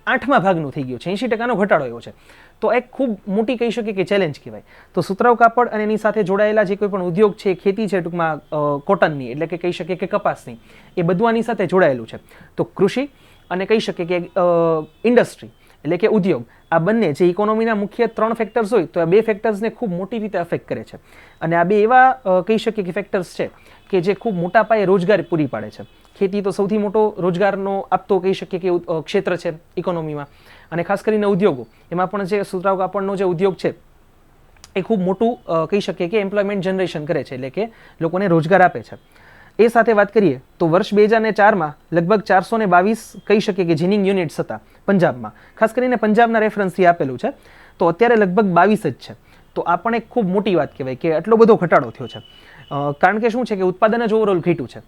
8મા ભાગનું થઈ ગયું છે, 80% ઘટાડો એવો છે. તો એક ખૂબ મોટી કહી શકીએ કે ચેલેન્જ કહેવાય. તો સુતરાઉ કાપડ અને એની સાથે જોડાયેલા જે કોઈ પણ ઉદ્યોગ છે, ખેતી છે ટૂંકમાં કોટનની એટલે કે કહી શકીએ કે કપાસની, એ બધું આની સાથે જોડાયેલું છે. તો કૃષિ અને કહી શકીએ કે ઇન્ડસ્ટ્રી એટલે કે ઉદ્યોગ, આ બંને જે ઇકોનોમીના મુખ્ય 3 ફેક્ટર્સ હોય તો આ 2 ફેક્ટર્સને ખૂબ મોટી રીતે અફેક્ટ કરે છે અને આ 2 એવા કહી શકીએ કે ફેક્ટર્સ છે કે જે ખૂબ મોટા પાયે રોજગારી પૂરી પાડે છે. ખેતી તો સૌથી મોટો રોજગારનો આપતો કહી શકીએ કે ક્ષેત્ર છે ઇકોનોમીમાં, અને ખાસ કરીને ઉદ્યોગો, એમાં પણ જે સુતરાઉ કાપડનો જે ઉદ્યોગ છે એ ખૂબ મોટું કહી શકીએ કે એમ્પ્લોયમેન્ટ જનરેશન કરે છે, એટલે કે લોકોને રોજગાર આપે છે. એ સાથે વાત કરીએ તો વર્ષ 2004માં લગભગ 422 કહી શકીએ કે જીનિંગ યુનિટ્સ હતા પંજાબમાં, ખાસ કરીને પંજાબના રેફરન્સથી આપેલું છે. તો અત્યારે લગભગ 22 જ છે. તો આ પણ એક ખૂબ મોટી વાત કહેવાય કે આટલો બધો ઘટાડો થયો છે. કારણ કે શું છે કે ઉત્પાદન જ ઓવરઓલ ઘટ્યું છે.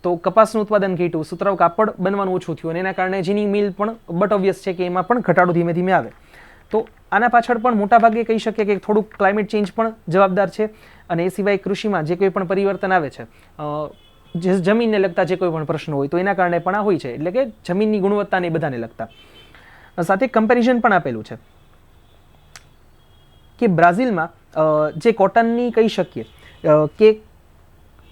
તો કપાસનું ઉત્પાદન ઘટ્યું, સુતરાઉ કાપડ બનવાનું ઓછું થયું, અને એના કારણે જીનિંગ મિલ પણ બટ ઓબ્વિયસ છે કે એમાં પણ ઘટાડો ધીમે ધીમે આવે. તો આના પાછળ પણ મોટાભાગે કહી શકીએ કે થોડુંક ક્લાઇમેટ ચેન્જ પણ જવાબદાર છે, અને એ સિવાય કૃષિમાં જે કોઈ પણ પરિવર્તન આવે છે, જે જમીનને લગતા જે કોઈ પણ પ્રશ્નો હોય તો એના કારણે પણ આ હોય છે, એટલે કે જમીનની ગુણવત્તાને એ બધાને લગતા. સાથે કમ્પેરિઝન પણ આપેલું છે કે બ્રાઝિલમાં જે કોટનની કહી શકીએ કે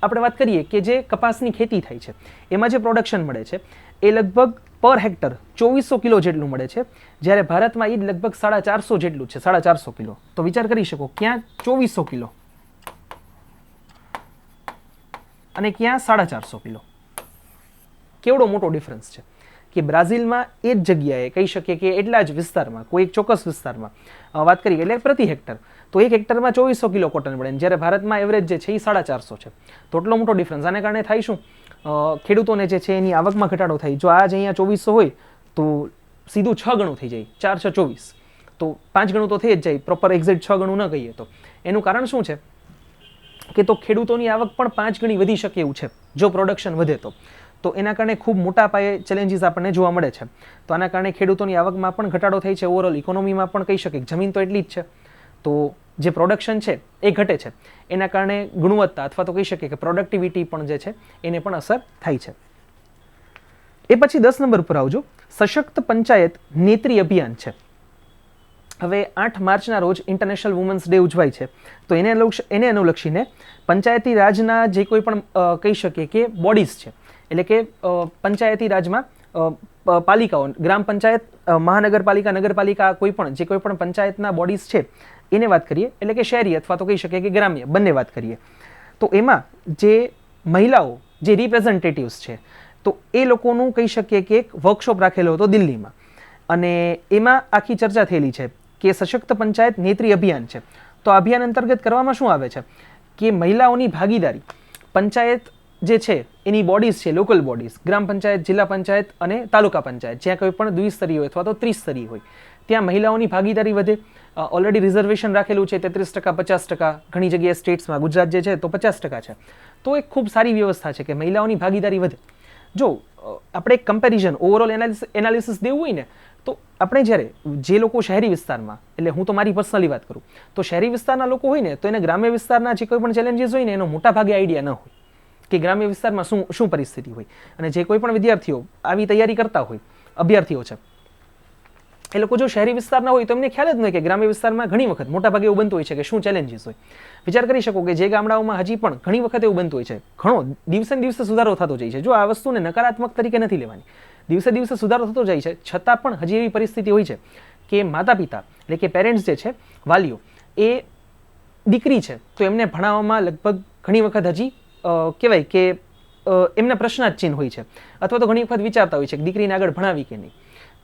આપણે વાત કરીએ કે જે કપાસની ખેતી થાય છે એમાં જે પ્રોડક્શન મળે છે એ લગભગ પર હેક્ટર 2400 કિલો જેટલું મળે છે, જ્યારે ભારતમાં એ લગભગ 450 જેટલું છે, 450 કિલો. તો વિચાર કરી શકો, ક્યાં 2400 કિલો અને ક્યાં 450 કિલો, કેવડો મોટો ડિફરન્સ છે. કે બ્રાઝિલમાં એ જ જગ્યાએ કહી શકીએ કે એટલા જ વિસ્તારમાં, કોઈ એક ચોક્કસ વિસ્તારમાં વાત કરીએ એટલે પ્રતિ હેક્ટર, તો એક હેક્ટરમાં 2400 કિલો કોટન મળે, જ્યારે ભારતમાં એવરેજ જે છે એ 450 છે. તો એટલો મોટો ડિફરન્સ. આને કારણે થાય શું, ખેડૂતોને જે છે એની આવકમાં ઘટાડો થાય. જો આ જ અહીંયા 2400 હોય તો સીધું 6 ગણું થઈ જાય, 4 6 24, તો 5 ગણું તો થઈ જ જાય, પ્રોપર એક્ઝેક્ટ 6 ગણું ન કહીએ તો. એનું કારણ શું છે કે તો ખેડૂતોની આવક પણ 5 ગણી વધી શકે એવું છે જો પ્રોડક્શન વધે તો. તો એના કારણે ખૂબ મોટા પાયે ચેલેન્જીસ આપણને જોવા મળે છે. તો આના કારણે ખેડૂતોની આવકમાં પણ ઘટાડો થાય છે, ઓવરઓલ ઇકોનોમીમાં પણ કહી શકીએ જમીન તો એટલી જ છે, તો જે પ્રોડક્શન છે એ ઘટે છે, એના કારણે ગુણવત્તા અથવા તો કહી શકીએ કે પ્રોડક્ટિવિટી પણ જે છે એને પણ અસર થાય છે. એ પછી 10 નંબર પર આવજો, સશક્ત પંચાયત નેત્રી અભિયાન છે. હવે 8 માર્ચના રોજ ઇન્ટરનેશનલ વુમન્સ ડે ઉજવાય છે, તો એને અનુલક્ષીને પંચાયતી રાજના જે કોઈ પણ કહી શકીએ કે બોડીઝ છે, એટલે કે પંચાયતી રાજમાં પાલિકાઓ, ગ્રામ પંચાયત, મહાનગરપાલિકા, નગરપાલિકા, કોઈ પણ જે કોઈ પણ પંચાયતના બોડીઝ છે એને વાત કરીએ, એટલે કે શહેરી અથવા તો કહી શકીએ કે ગ્રામ્ય, બંને વાત કરીએ. તો એમાં જે મહિલાઓ જે રિપ્રેઝેન્ટેટિવ્સ છે, તો એ લોકોનું કહી શકીએ કે એક વર્કશોપ રાખેલો હતો દિલ્હીમાં, અને એમાં આખી ચર્ચા થયેલી છે કે સશક્ત પંચાયત નેત્રી અભિયાન છે. તો આ અભિયાન અંતર્ગત કરવામાં શું આવે છે કે મહિલાઓની ભાગીદારી પંચાયત જે છે એની બોડીઝ છે, લોકલ બોડીઝ, ગ્રામ પંચાયત, જિલ્લા પંચાયત અને તાલુકા પંચાયત, જ્યાં કોઈ પણ દ્વિસ્તરીય હોય અથવા તો ત્રિસ્તરીય હોય, ત્યાં મહિલાઓની ભાગીદારી વધે. ઓલરેડી રિઝર્વેશન રાખેલું છે 33%, 50%, ઘણી જગ્યાએ સ્ટેટ્સમાં, ગુજરાત જે છે તો 50% છે. તો એક ખૂબ સારી વ્યવસ્થા છે કે મહિલાઓની ભાગીદારી વધે. જો આપણે એક કમ્પેરિઝન, ઓવરઓલ એનાલિસિસ દેવું હોય ને, તો આપણે જ્યારે જે લોકો શહેરી વિસ્તારમાં, એટલે હું તો મારી પર્સનલી વાત કરું, તો શહેરી વિસ્તારના લોકો હોય ને તો એને ગ્રામ્ય વિસ્તારના જે કોઈ પણ ચેલેન્જીસ હોય ને એનો મોટા ભાગે આઈડિયા ન હોય કે ગ્રામ્ય વિસ્તારમાં શું પરિસ્થિતિ હોય. અને જે કોઈ પણ વિદ્યાર્થીઓ આવી તૈયારી કરતા હોય, અભ્યાર્થીઓ છે, એ લોકો જો શહેરી વિસ્તારના હોય તો એમને ખ્યાલ જ નહીં કે ગ્રામ્ય વિસ્તારમાં ઘણી વખત મોટાભાગે એવું બનતું હોય છે કે શું ચેલેન્જીસ હોય. વિચાર કરી શકો કે જે ગામડાઓમાં હજી પણ ઘણી વખત એવું બનતું હોય છે, ઘણો દિવસે ને દિવસે સુધારો થતો જાય છે. જો આ વસ્તુને નકારાત્મક તરીકે નથી લેવાની, દિવસે દિવસે સુધારો થતો જાય છે, છતાં પણ હજી એવી પરિસ્થિતિ હોય છે કે માતા પિતા, એટલે કે પેરેન્ટ્સ જે છે, વાલીઓ, એ દીકરી છે તો એમને ભણાવવામાં લગભગ ઘણી વખત હજી કહેવાય કે એમના પ્રશ્નાર્થ ચિહ્ન હોય છે, અથવા તો ઘણી વખત વિચારતા હોય છે કે દીકરીને આગળ ભણાવી કે નહીં.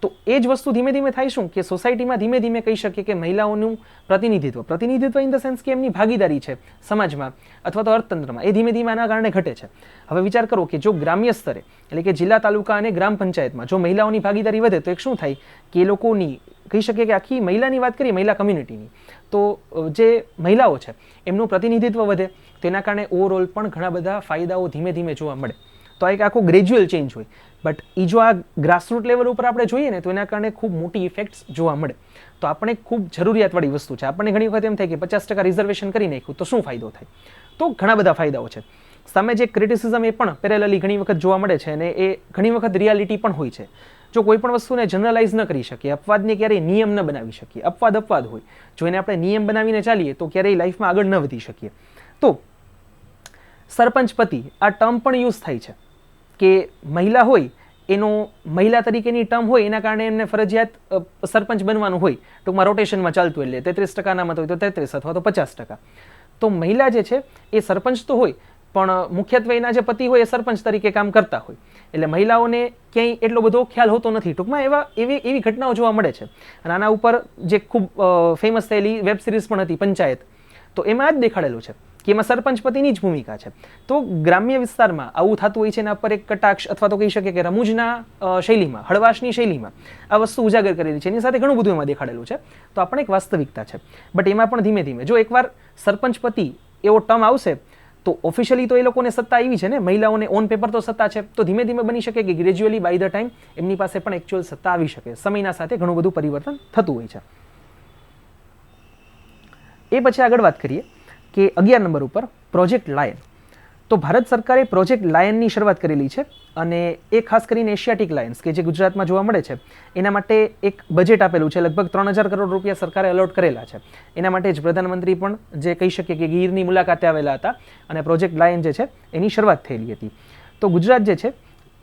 તો એ જ વસ્તુ ધીમે ધીમે થાય શું કે સોસાયટીમાં ધીમે ધીમે કહી શકીએ કે મહિલાઓનું પ્રતિનિધિત્વ ઇન ધ સેન્સ કે એમની ભાગીદારી છે સમાજમાં અથવા તો અર્થતંત્રમાં, એ ધીમે ધીમે આના કારણે ઘટે છે. હવે વિચાર કરો કે જો ગ્રામ્ય સ્તરે, એટલે કે જિલ્લા, તાલુકા અને ગ્રામ પંચાયતમાં જો મહિલાઓની ભાગીદારી વધે તો એક શું થાય કે એ લોકોની કહી શકીએ કે આખી મહિલાની વાત કરીએ, મહિલા કમ્યુનિટીની, તો જે મહિલાઓ છે એમનું પ્રતિનિધિત્વ વધે, તેના કારણે ઓવરઓલ પણ ઘણા બધા ફાયદાઓ ધીમે ધીમે જોવા મળે. તો આ એક આખો ગ્રેજ્યુઅલ ચેન્જ હોય, બટ એ જો આ ગ્રાસરૂટ લેવલ ઉપર આપણે જોઈએ ને તો એના કારણે ખૂબ મોટી ઇફેક્ટ્સ જોવા મળે. તો આપણે ખૂબ જરૂરિયાતવાળી વસ્તુ છે. આપણને ઘણી વખત એમ થાય કે 50% રિઝર્વેશન કરી નાખ્યું તો શું ફાયદો થાય, તો ઘણા બધા ફાયદાઓ છે. સામે જે ક્રિટિસિઝમ એ પણ પેરેલલી ઘણી વખત જોવા મળે છે, અને એ ઘણી વખત રિયાલિટી પણ હોય છે. જો કોઈ પણ વસ્તુને જનરલાઇઝ ન કરી શકીએ, અપવાદને ક્યારેય નિયમ ન બનાવી શકીએ, અપવાદ હોય, જો એને આપણે નિયમ બનાવીને ચાલીએ તો ક્યારેય લાઈફમાં આગળ ન વધી શકીએ. તો સરપંચ પતિ આ ટર્મ પણ યુઝ થાય છે કે મહિલા હોય એનો મહિલા તરીકેની ટર્મ હોય, એના કારણે એમને ફરજિયાત સરપંચ બનવાનું હોય, ટૂંકમાં રોટેશનમાં ચાલતું, એટલે 33% અનામત હોય તો 33 અથવા તો 50%. તો મહિલા જે છે એ સરપંચ તો હોય, પણ મુખ્યત્વે એના જે પતિ હોય એ સરપંચ તરીકે કામ કરતા હોય, એટલે મહિલાઓને ક્યાંય એટલો બધો ખ્યાલ હોતો નથી. ટૂંકમાં એવી ઘટનાઓ જોવા મળે છે. અને આના ઉપર જે ખૂબ ફેમસ થયેલી વેબ સિરીઝ પણ હતી પંચાયત, તો એમાં જ દેખાડેલું છે કે એમાં સરપંચ પતિની જ ભૂમિકા છે. તો ગ્રામ્ય વિસ્તારમાં આવું થતું હોય છે. એના પર એક કટાક્ષ અથવા તો કહી શકીએ કે રમૂજના શૈલીમાં, હળવાશની શૈલીમાં આ વસ્તુ ઉજાગર કરેલી છે. એની સાથે ઘણું બધું એમાં દેખાડેલું છે. તો આ પણ એક વાસ્તવિકતા છે. બટ એમાં પણ ધીમે ધીમે જો એકવાર સરપંચ પતિ એવો ટર્મ આવશે તો ઓફિશિયલી તો એ લોકોને સત્તા આવી છે ને, મહિલાઓને ઓન પેપર તો સત્તા છે. તો ધીમે ધીમે બની શકે કે ગ્રેજ્યુઅલી બાય ધ ટાઈમ એમની પાસે પણ એકચ્યુઅલ સત્તા આવી શકે. સમયના સાથે ઘણું બધું પરિવર્તન થતું હોય છે. એ પછી આગળ વાત કરીએ કે 11 નંબર ઉપર પ્રોજેક્ટ લાયન. તો ભારત સરકારે પ્રોજેક્ટ લાયનની શરૂઆત કરેલી છે. અને એ ખાસ કરીને એશિયાટિક લાયન્સ કે જે ગુજરાતમાં જોવા મળે છે એના માટે એક બજેટ આપેલું છે. લગભગ 3000 કરોડ રૂપિયા સરકારે અલોટ કરેલા છે. એના માટે જ પ્રધાનમંત્રી પણ જે કહી શકીએ કે ગીરની મુલાકાતે આવેલા હતા અને પ્રોજેક્ટ લાયન જે છે એની શરૂઆત થયેલી હતી. તો ગુજરાત જે છે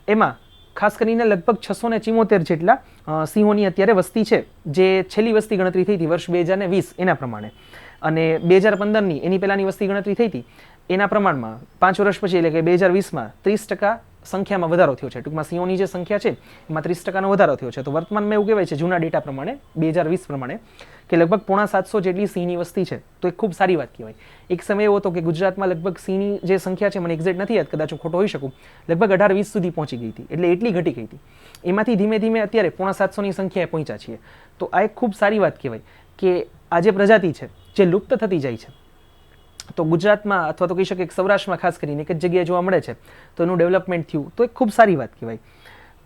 એમાં ખાસ કરીને લગભગ 674 જેટલા સિંહોની અત્યારે વસ્તી છે, જે છેલ્લી વસ્તી ગણતરી થઈ હતી વર્ષ 2020 એના પ્રમાણે. અને 2015ની એની પહેલાંની વસ્તી ગણતરી થઈ હતી એના પ્રમાણમાં 5 વર્ષ પછી એટલે કે 2020માં 30% સંખ્યામાં વધારો થયો છે. ટૂંકમાં સિંહોની જે સંખ્યા છે એમાં 30%નો વધારો થયો છે. તો વર્તમાનમાં એવું કહેવાય છે જૂના ડેટા પ્રમાણે 2020 પ્રમાણે કે લગભગ 750 જેટલી સિંહની વસ્તી છે. તો એક ખૂબ સારી વાત કહેવાય. એક સમય એવો હતો કે ગુજરાતમાં લગભગ સિંહની જે સંખ્યા છે મને એક્ઝેક્ટ નથી યાદ, કદાચ હું ખોટો હોઈ શકું, લગભગ 18-20 સુધી પહોંચી ગઈ હતી. એટલે એટલી ઘટી ગઈ હતી. એમાંથી ધીમે ધીમે અત્યારે 750ની સંખ્યાએ પહોંચ્યા છીએ. તો આ એક ખૂબ સારી વાત કહેવાય કે આ જે પ્રજાતિ છે જે લુપ્ત થતી જાય છે તો ગુજરાતમાં અથવા તો કહી શકીએ કે સૌરાષ્ટ્રમાં ખાસ કરીને એક જ જગ્યાએ જોવા મળે છે તો એનું ડેવલપમેન્ટ થયું તો એક ખૂબ સારી વાત કહેવાય.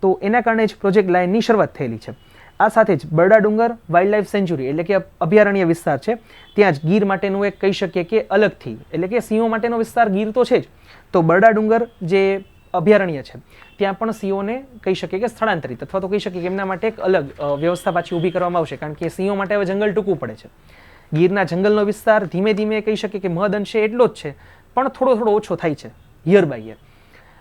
તો એના કારણે જ પ્રોજેક્ટ લાયનની શરૂઆત થયેલી છે. આ સાથે જ બરડા ડુંગર વાઇલ્ડ લાઇફ સેન્ચ્યુરી એટલે કે અભયારણ્ય વિસ્તાર છે, ત્યાં જ ગીર માટેનું એક કહી શકીએ કે અલગથી એટલે કે સિંહો માટેનો વિસ્તાર ગીર તો છે જ, તો બરડા ડુંગર જે અભયારણ્ય છે ત્યાં પણ સિંહોને કહી શકીએ કે સ્થળાંતરિત અથવા તો કહી શકીએ કે એમના માટે એક અલગ વ્યવસ્થા પાછી ઊભી કરવામાં આવશે. કારણ કે સિંહો માટે હવે જંગલ ટૂંકું પડે છે. ગીરના જંગલનો વિસ્તાર ધીમે ધીમે કહી શકીએ કે મહદ અંશે એટલો જ છે, પણ થોડો ઓછો થાય છે યર બાય યર.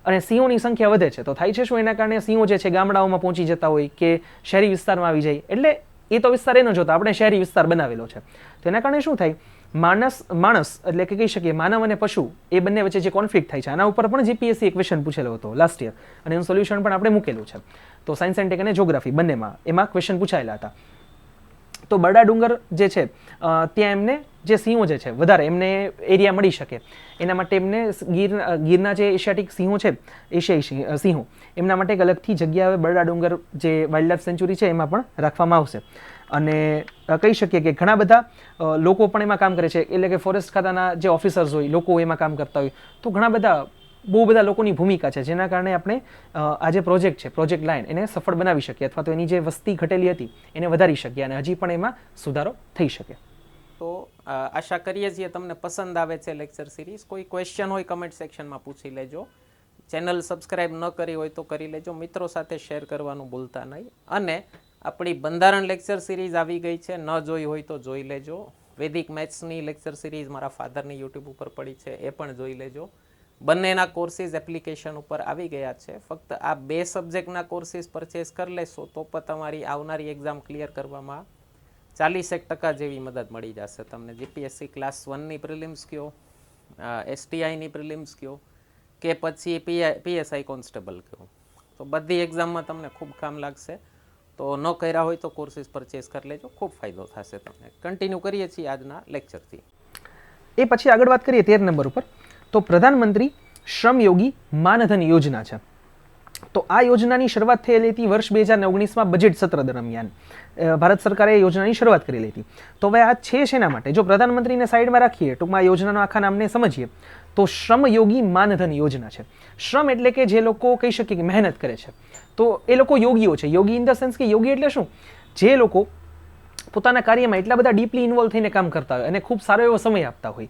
અને સિંહોની સંખ્યા વધે છે. તો થાય છે શું, એના કારણે સિંહો જે છે ગામડાઓમાં પહોંચી જતા હોય કે શહેરી વિસ્તારમાં આવી જાય. એટલે એ તો વિસ્તાર એનો જોતા આપણે શહેરી વિસ્તાર બનાવેલો છે. તો એના કારણે શું થાય, માણસ એટલે કે કહી શકીએ માનવ અને પશુ એ બંને વચ્ચે જે કોન્ફ્લિક્ટ થાય છે, આના ઉપર પણ જીપીએસસી એક ક્વેશ્ચન પૂછેલો હતો લાસ્ટ યર અને એનું સોલ્યુશન પણ આપણે મૂકેલું છે. તો સાયન્સ એન્ડ ટેક અને જોગ્રાફી બંનેમાં એમાં ક્વેશ્ચન પૂછાયેલા હતા. તો બરડા ડુંગર જે છે ત્યાં એમને જે સિંહો જે છે વધારે એમને એરિયા મળી શકે એના માટે એમને ગીરના જે એશિયાટિક સિંહો છે, એશિયાઈ સિંહો, એમના માટે એક અલગથી જગ્યા હવે બરડા ડુંગર જે વાઇલ્ડ લાઇફ સેન્ચ્યુરી છે એમાં પણ રાખવામાં આવશે. અને કહી શકીએ કે ઘણા બધા લોકો પણ એમાં કામ કરે છે. એટલે કે ફોરેસ્ટ ખાતાના જે ઓફિસર્સ હોય, લોકો એમાં કામ કરતા હોય, તો બહુ બધા લોકોની ભૂમિકા છે, જેના કારણે આપણે આ જે પ્રોજેક્ટ છે પ્રોજેક્ટ લાયન એને સફળ બનાવી શકીએ અથવા તો એની જે વસ્તી ઘટેલી હતી એને વધારી શકીએ અને હજી પણ એમાં સુધારો થઈ શકે. તો આશા કરીએ છીએ તમને પસંદ આવે છે લેક્ચર સિરીઝ. કોઈ ક્વેશ્ચન હોય કમેન્ટ સેક્શનમાં પૂછી લેજો. ચેનલ સબસ્ક્રાઇબ ન કરી હોય તો કરી લેજો. મિત્રો સાથે શેર કરવાનું ભૂલતા નહીં. અને આપણી બંધારણ લેક્ચર સિરીઝ આવી ગઈ છે, ન જોઈ હોય તો જોઈ લેજો. વૈદિક મેથ્સની લેક્ચર સિરીઝ મારા ફાધરની યુટ્યુબ ઉપર પડી છે, એ પણ જોઈ લેજો. બંનેના કોર્સિસ એપ્લિકેશન ઉપર આવી ગયા છે. ફક્ત આ 2 સબ્જેક્ટના કોર્સિસ પરચેસ કરી લેશો તો પણ તમારી આવનારી એક્ઝામ ક્લિયર કરવામાં 40% જેવી મદદ મળી જશે તમને. જીપીએસસી ક્લાસ 1ની પ્રિલિમ્સ કયો, એસટીઆઈની પ્રિલિમ્સ કયો કે પછી પીએસઆઈ કોન્સ્ટેબલ કયો, તો બધી એક્ઝામમાં તમને ખૂબ કામ લાગશે. તો ન કર્યા હોય તો કોર્સિસ પરચેસ કરી લેજો, ખૂબ ફાયદો થશે તમને. કન્ટિન્યુ કરીએ છીએ આજના લેક્ચરથી. એ પછી આગળ વાત કરીએ 13 નંબર ઉપર. તો પ્રધાનમંત્રી શ્રમ યોગી માનધન યોજના છે. તો આ યોજનાની શરૂઆત થયેલી હતી વર્ષ 2019માં બજેટ સત્ર દરમિયાન ભારત સરકારે યોજનાની શરૂઆત કરેલી હતી. તો હવે આ છે શેના માટે? જો પ્રધાનમંત્રીને સાઈડમાં રાખીએ, ટૂંકમાં યોજનાનો આખા નામને સમજીએ તો શ્રમ યોગી માનધન યોજના છે. શ્રમ એટલે કે જે લોકો કહી શકીએ કે મહેનત કરે છે, તો એ લોકો યોગીઓ છે. યોગી ઇન ધ સેન્સ કે યોગી એટલે શું, જે લોકો પોતાના કાર્યમાં એટલા બધા ડીપલી ઇન્વોલ્વ થઈને કામ કરતા હોય અને ખૂબ સારો એવો સમય આપતા હોય,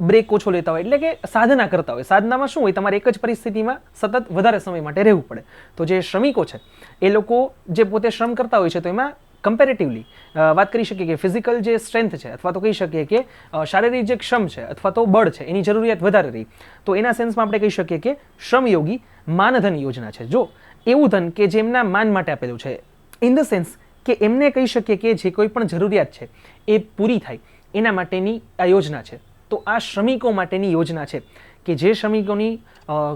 બ્રેક ઓછો લેતા હોય, એટલે કે સાધના કરતા હોય. સાધનામાં શું હોય, તમારે એક જ પરિસ્થિતિમાં સતત વધારે સમય માટે રહેવું પડે. તો જે શ્રમિકો છે એ લોકો જે પોતે શ્રમ કરતા હોય છે તો એમાં કમ્પેરેટિવલી વાત કરી શકીએ કે ફિઝિકલ જે સ્ટ્રેન્થ છે અથવા તો કહી શકીએ કે શારીરિક જે ક્ષમ છે અથવા તો બળ છે એની જરૂરિયાત વધારે રહી. તો એના સેન્સમાં આપણે કહી શકીએ કે શ્રમયોગી માનધન યોજના છે. જો એવું ધન કે જેમના માન માટે આપેલું છે, ઇન ધ સેન્સ કે એમને કહી શકીએ કે જે કોઈ પણ જરૂરિયાત છે એ પૂરી થાય એના માટેની આ યોજના છે. તો આ શ્રમિકો માટેની યોજના છે કે જે શ્રમિકોની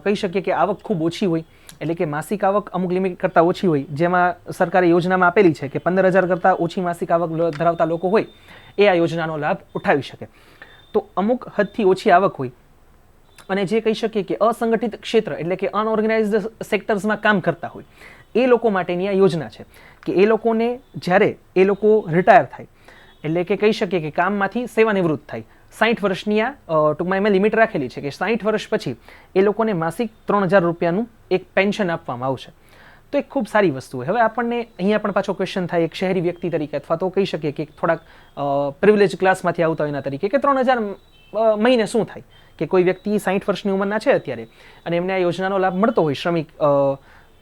કહી શકીએ કે આવક ખૂબ ઓછી હોય, એટલે કે માસિક આવક અમુક લિમિટ કરતાં ઓછી હોય, જેમાં સરકારે યોજનામાં આપેલી છે કે 15,000 કરતાં ઓછી માસિક આવક ધરાવતા લોકો હોય એ આ યોજનાનો લાભ ઉઠાવી શકે. તો અમુક હદથી ઓછી આવક હોય અને જે કહી શકીએ કે અસંગઠિત ક્ષેત્ર એટલે કે અનઓર્ગેનાઇઝડ સેક્ટર્સમાં કામ કરતા હોય એ લોકો માટેની આ યોજના છે કે એ લોકોને જ્યારે એ લોકો રિટાયર થાય, એટલે કે કહી શકીએ કે કામમાંથી સેવાનિવૃત્ત થાય, 60 વર્ષની આ ટૂંકમાં એમાં લિમિટ રાખેલી છે કે 60 વર્ષ પછી એ લોકોને માસિક 3,000 રૂપિયાનું એક પેન્શન આપવામાં આવશે. તો એક ખૂબ સારી વસ્તુ હોય. હવે આપણને અહીંયા પણ પાછો ક્વેશ્ચન થાય એક શહેરી વ્યક્તિ તરીકે અથવા તો કહી શકીએ કે થોડાક પ્રિવિલેજ ક્લાસમાંથી આવતા હોય એના તરીકે કે 3,000 મહિને શું થાય કે કોઈ વ્યક્તિ 60 વર્ષની ઉંમરના છે અત્યારે અને એમને આ યોજનાનો લાભ મળતો હોય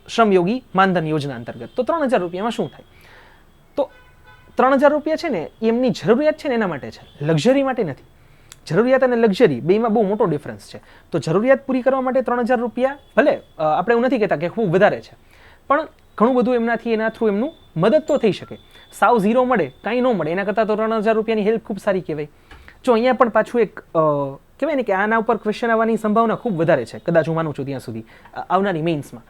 શ્રમયોગી માનધન યોજના અંતર્ગત, તો 3,000 રૂપિયામાં શું થાય? તો 3,000 રૂપિયા છે ને એમની જરૂરિયાત છે ને એના માટે છે, લક્ઝરી માટે નથી. જરૂરિયાત અને લક્ઝરી બેમાં બહુ મોટો ડિફરન્સ છે. તો જરૂરિયાત પૂરી કરવા માટે 3,000 રૂપિયા ભલે આપણે એવું નથી કહેતા કે ખૂબ વધારે છે, પણ ઘણું બધું એમનાથી એના થ્રુ એમનું મદદ તો થઈ શકે. સાવ ઝીરો મળે કાંઈ ન મળે એના કરતાં તો 3,000 રૂપિયાની હેલ્પ ખૂબ સારી કહેવાય. જો અહીંયા પણ પાછું એક કહેવાય ને કે આના ઉપર ક્વેશ્ચન આવવાની સંભાવના ખૂબ વધારે છે, કદાચ હું માનું છું ત્યાં સુધી આવનારી મેઇન્સમાં.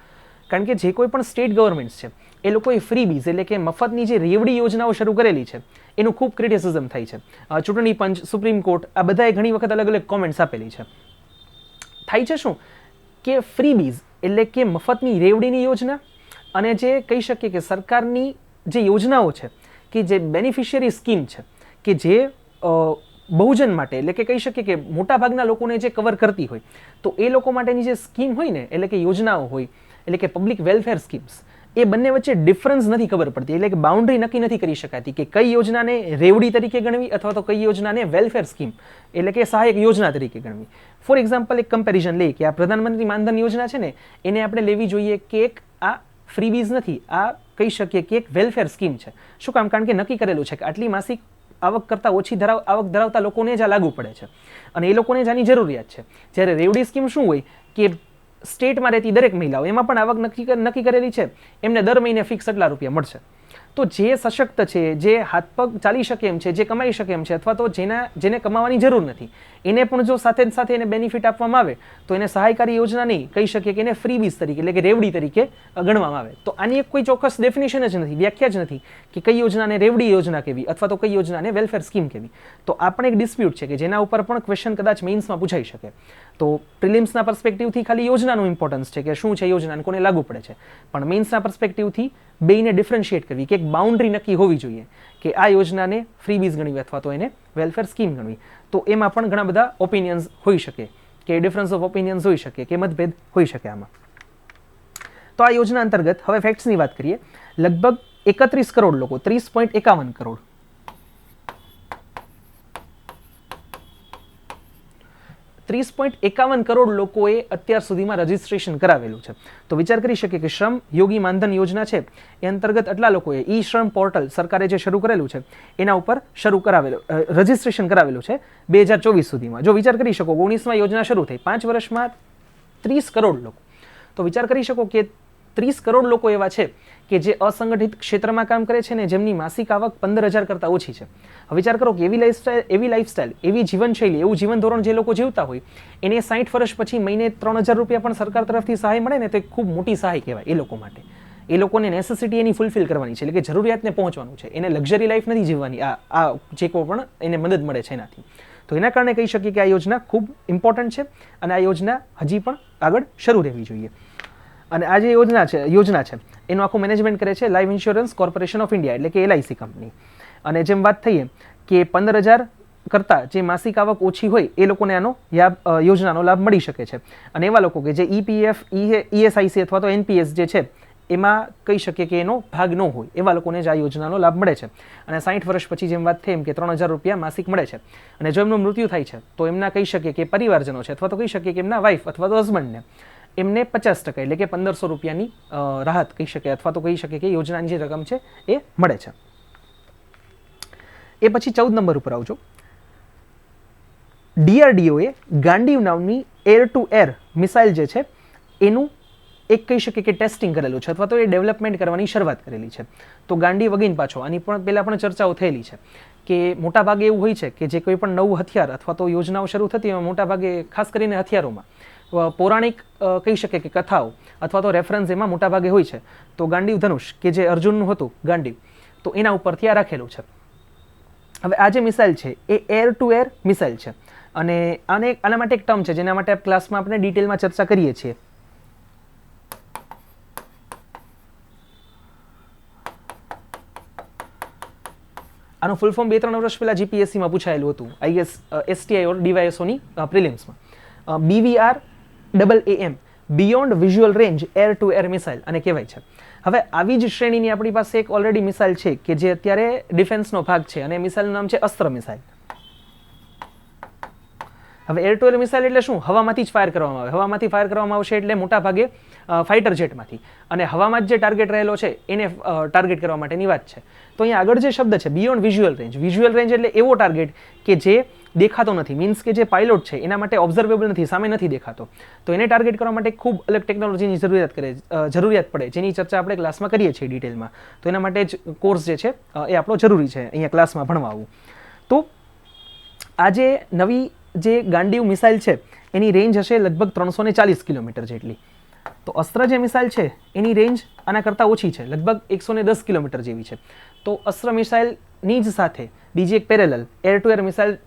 કારણ કે જે કોઈ પણ સ્ટેટ ગવર્મેન્ટ્સ છે એ લોકોએ ફ્રીબીઝ એટલે કે મફતની જે રેવડી યોજનાઓ શરૂ કરેલી છે એનું ખૂબ ક્રિટિસિઝમ થાય છે. ચૂંટણી પંચ, સુપ્રીમ કોર્ટ આ બધાએ ઘણી વખત અલગ અલગ કોમેન્ટ્સ આપેલી છે. થાય છે શું કે ફ્રીબીઝ એટલે કે મફતની રેવડીની યોજના અને જે કહી શકીએ કે સરકારની જે યોજનાઓ છે કે જે બેનિફિશિયરી સ્કીમ છે કે જે બહુજન માટે એટલે કે કહી શકીએ કે મોટાભાગના લોકોને જે કવર કરતી હોય, તો એ લોકો માટેની જે સ્કીમ હોય ને એટલે કે યોજનાઓ હોય એટલે કે પબ્લિક વેલફેર સ્કીમ્સ, એ બંને વચ્ચે ડિફરન્સ નથી ખબર પડતી. એટલે કે બાઉન્ડ્રી નક્કી નથી કરી શકાતી કે કઈ યોજનાને રેવડી તરીકે ગણવી અથવા તો કઈ યોજનાને વેલફેર સ્કીમ એટલે કે સહાયક યોજના તરીકે ગણવી. ફોર એક્ઝામ્પલ એક કમ્પેરિઝન લઈએ કે આ પ્રધાનમંત્રી માનધન યોજના છે ને એને આપણે લેવી જોઈએ કે એક આ ફ્રીબીઝ નથી, આ કહી શકીએ કે એક વેલફેર સ્કીમ છે. શું કામ? કારણ કે નક્કી કરેલું છે કે આટલી માસિક આવક કરતાં ઓછી આવક ધરાવતા લોકોને જ આ લાગુ પડે છે અને એ લોકોને જ આની જરૂરિયાત છે. જ્યારે રેવડી સ્કીમ શું હોય કે સ્ટેટમાં રહેતી દરેક મહિલાઓ એમાં પણ આવક નક્કી કરેલી છે, એમને દર મહિને ફિક્સ એટલા રૂપિયા મળશે. તો જે સશક્ત છે, જે હાથ પગ ચાલી શકે એમ છે, જે કમાઈ શકે એમ છે અથવા તો જેને કમાવાની જરૂર નથી એને પણ જો સાથે સાથે એને બેનિફિટ આપવામાં આવે તો એને સહાયકારી યોજના નહીં કહી શકીએ કે એને ફ્રીબીઝ તરીકે એટલે કે રેવડી તરીકે ગણવામાં આવે. તો આની એક કોઈ ચોક્કસ ડેફિનેશન જ નથી, વ્યાખ્યા જ નથી કે કઈ યોજનાને રેવડી યોજના કહેવી અથવા તો કઈ યોજનાને વેલફેર સ્કીમ કહેવી. તો આ પણ એક ડિસ્પ્યુટ છે કે જેના ઉપર પણ ક્વેશ્ચન કદાચ મેઇન્સમાં પૂછાઈ શકે. તો પ્રિલિમ્સના પર્સપેક્ટિવથી ખાલી યોજનાનું ઇમ્પોર્ટન્સ છે કે શું છે યોજના અને કોને લાગુ પડે છે, પણ મેઇન્સના પર્સપેક્ટિવથી બેયને ડિફરન્શિએટ કરવી કે એક બાઉન્ડ્રી નક્કી હોવી જોઈએ કે આ યોજનાને ફ્રીબીઝ ગણવી અથવા તો એને વેલફેર સ્કીમ ગણવી. તો એમાં પણ ઘણા બધા ઓપિનિયન્સ હોઈ શકે કે ડિફરન્સ ઓફ ઓપિનિયન્સ હોઈ શકે કે મતભેદ હોઈ શકે આમાં. તો આ યોજના અંતર્ગત હવે ફેક્ટ્સની વાત કરીએ. લગભગ 31 કરોડ લોકો 30.51 કરોડ 30.51 કરોડ લોકોએ અત્યાર સુધીમાં રજીસ્ટ્રેશન કરાવેલું છે. તો વિચાર કરી શકીએ કે શ્રમ યોગી માનધન યોજના છે એ અંતર્ગત આટલા લોકોએ ઈ શ્રમ પોર્ટલ સરકારે જે શરૂ કરેલું છે એના ઉપર રજીસ્ટ્રેશન કરાવેલું છે 2024 સુધીમાં. જો વિચાર કરી શકો 19માં યોજના શરૂ થઈ, 5 વર્ષમાં 30 કરોડ લોકો. તો વિચાર કરી શકો કે 30 કરોડ લોકો એવા છે કે જે અસંગઠિત ક્ષેત્રમાં કામ કરે છે ને જેમની માસિક આવક 15,000 કરતાં ઓછી છે. હવે વિચાર કરો કે એવી લાઈફસ્ટાઈલ, એવી જીવનશૈલી, એવું જીવન ધોરણ જે લોકો જીવતા હોય એને 60 વર્ષ પછી મહિને 3,000 રૂપિયા પણ સરકાર તરફથી સહાય મળે ને તો એક ખૂબ મોટી સહાય કહેવાય એ લોકો માટે. એ લોકોને નેસેસિટી એની ફૂલફિલ કરવાની છે, એટલે કે જરૂરિયાતને પહોંચવાનું છે, એને લક્ઝરી લાઈફ નથી જીવવાની. આ જે કોઈ પણ એને મદદ મળે છે એનાથી. તો એના કારણે કહી શકીએ કે આ યોજના ખૂબ ઇમ્પોર્ટન્ટ છે અને આ યોજના હજી પણ આગળ શરૂ રહેવી જોઈએ. અને આ જે યોજના છે એનું આખું મેનેજમેન્ટ કરે છે life insurance corporation of India એટલે કે LIC કંપની. અને જેમ વાત થઈએ કે 15,000 કરતાં જે માસિક આવક ઓછી હોય એ લોકોને આનો યોજનાનો લાભ મળી શકે છે. અને એવા લોકો કે જે EPF, ESIC અથવા તો NPS જે છે એમાં કહી શકીએ કે એનો ભાગ ન હોય એવા લોકોને જ આ યોજનાનો લાભ મળે છે. અને 60 વર્ષ પછી જેમ વાત થઈ એમ કે 3,000 રૂપિયા માસિક મળે છે. અને જો એમનું મૃત્યુ થાય છે તો એમના કહી શકીએ કે પરિવારજનો છે અથવા તો કહી શકીએ કે એમના વાઇફ અથવા તો હસબન્ડને એમને 50% એટલે કે 1,500 રૂપિયાની રાહત કહી શકે અથવા તો કહી શકે કે યોજનાની જે રકમ છે એ મળે છે. એ પછી 14 નંબર ઉપર આવજો. DRDOએ ગાંડીવ નામની એર ટુ એર મિસાઇલ જે છે એનું એક કહી શકીએ કે ટેસ્ટિંગ કરેલું છે અથવા તો એ ડેવલપમેન્ટ કરવાની શરૂઆત કરેલી છે. તો ગાંડી વગેરે પાછો આની પણ પહેલાં પણ ચર્ચાઓ થયેલી છે કે મોટાભાગે એવું હોય છે કે જે કોઈ પણ નવું હથિયાર અથવા તો યોજનાઓ શરૂ થતી હોય મોટાભાગે ખાસ કરીને હથિયારોમાં પૌરાણિક કહી શકે કે કથાઓ અથવા તો રેફરન્સ એમાં મોટાભાગે હોય છે. તો ગાંડીવ ધનુષ કે જે અર્જુનનું હતું ગાંડીવ, તો એના ઉપરથી આ રાખેલું છે. હવે આ જે મિસાઇલ છે એ એર ટુ એર મિસાઇલ છે અને આના માટે એક ટર્મ છે જેના માટે ક્લાસમાં આપણે ડિટેલમાં ચર્ચા કરીએ છીએ. આનું ફૂલ ફોર્મ 2-3 વર્ષ પહેલા જીપીએસસીમાં પૂછાયેલું હતું, આઈએસ એસટીઆઈ ઓર ડીવાયએસઓની પ્રિલિમ્સમાં. BVRAAM beyond visual range air to air missile આને કહેવાય છે. હવે આવી જ શ્રેણીની આપણી પાસે એક ઓલરેડી મિસાઇલ છે કે જે અત્યારે ડિફેન્સનો ભાગ છે અને મિસાઇલનું નામ છે અસ્ત્ર મિસાઇલ. હવે એર ટુ એર મિસાઇલ એટલે શું? હવામાંથી જ ફાયર કરવામાં આવે. હવામાંથી ફાયર કરવામાં આવશે એટલે મોટા ભાગે ફાઇટર જેટમાંથી, અને હવામાં જ જે ટાર્ગેટ રહેલો છે એને ટાર્ગેટ કરવા માટેની વાત છે. તો અહીંયા આગળ જે શબ્દ છે beyond visual range, visual range એટલે એવો ટાર્ગેટ કે જે દેખાતો નથી, મીન્સ કે જે પાયલોટ છે એના માટે ઓબ્ઝર્વેબલ નથી, સામે નથી દેખાતો. તો એને ટાર્ગેટ કરવા માટે ખૂબ અલગ ટેકનોલોજીની જરૂરિયાત પડે, જેની ચર્ચા આપણે ક્લાસમાં કરીએ છીએ ડિટેલમાં. તો એના માટે જ કોર્સ જે છે એ આપણો જરૂરી છે અહીંયા ક્લાસમાં ભણવા આવવું. તો આ જે નવી જે ગાંડીવ મિસાઇલ છે એની રેન્જ હશે લગભગ 340 કિલોમીટર જેટલી. તો અસ્ત્ર જે મિસાઇલ છે એની રેન્જ આના કરતાં ઓછી છે, લગભગ 110 કિલોમીટર જેવી છે. તો અસ્ત્ર મિસાઇલની જ સાથે બીજી એક parallel air to air missile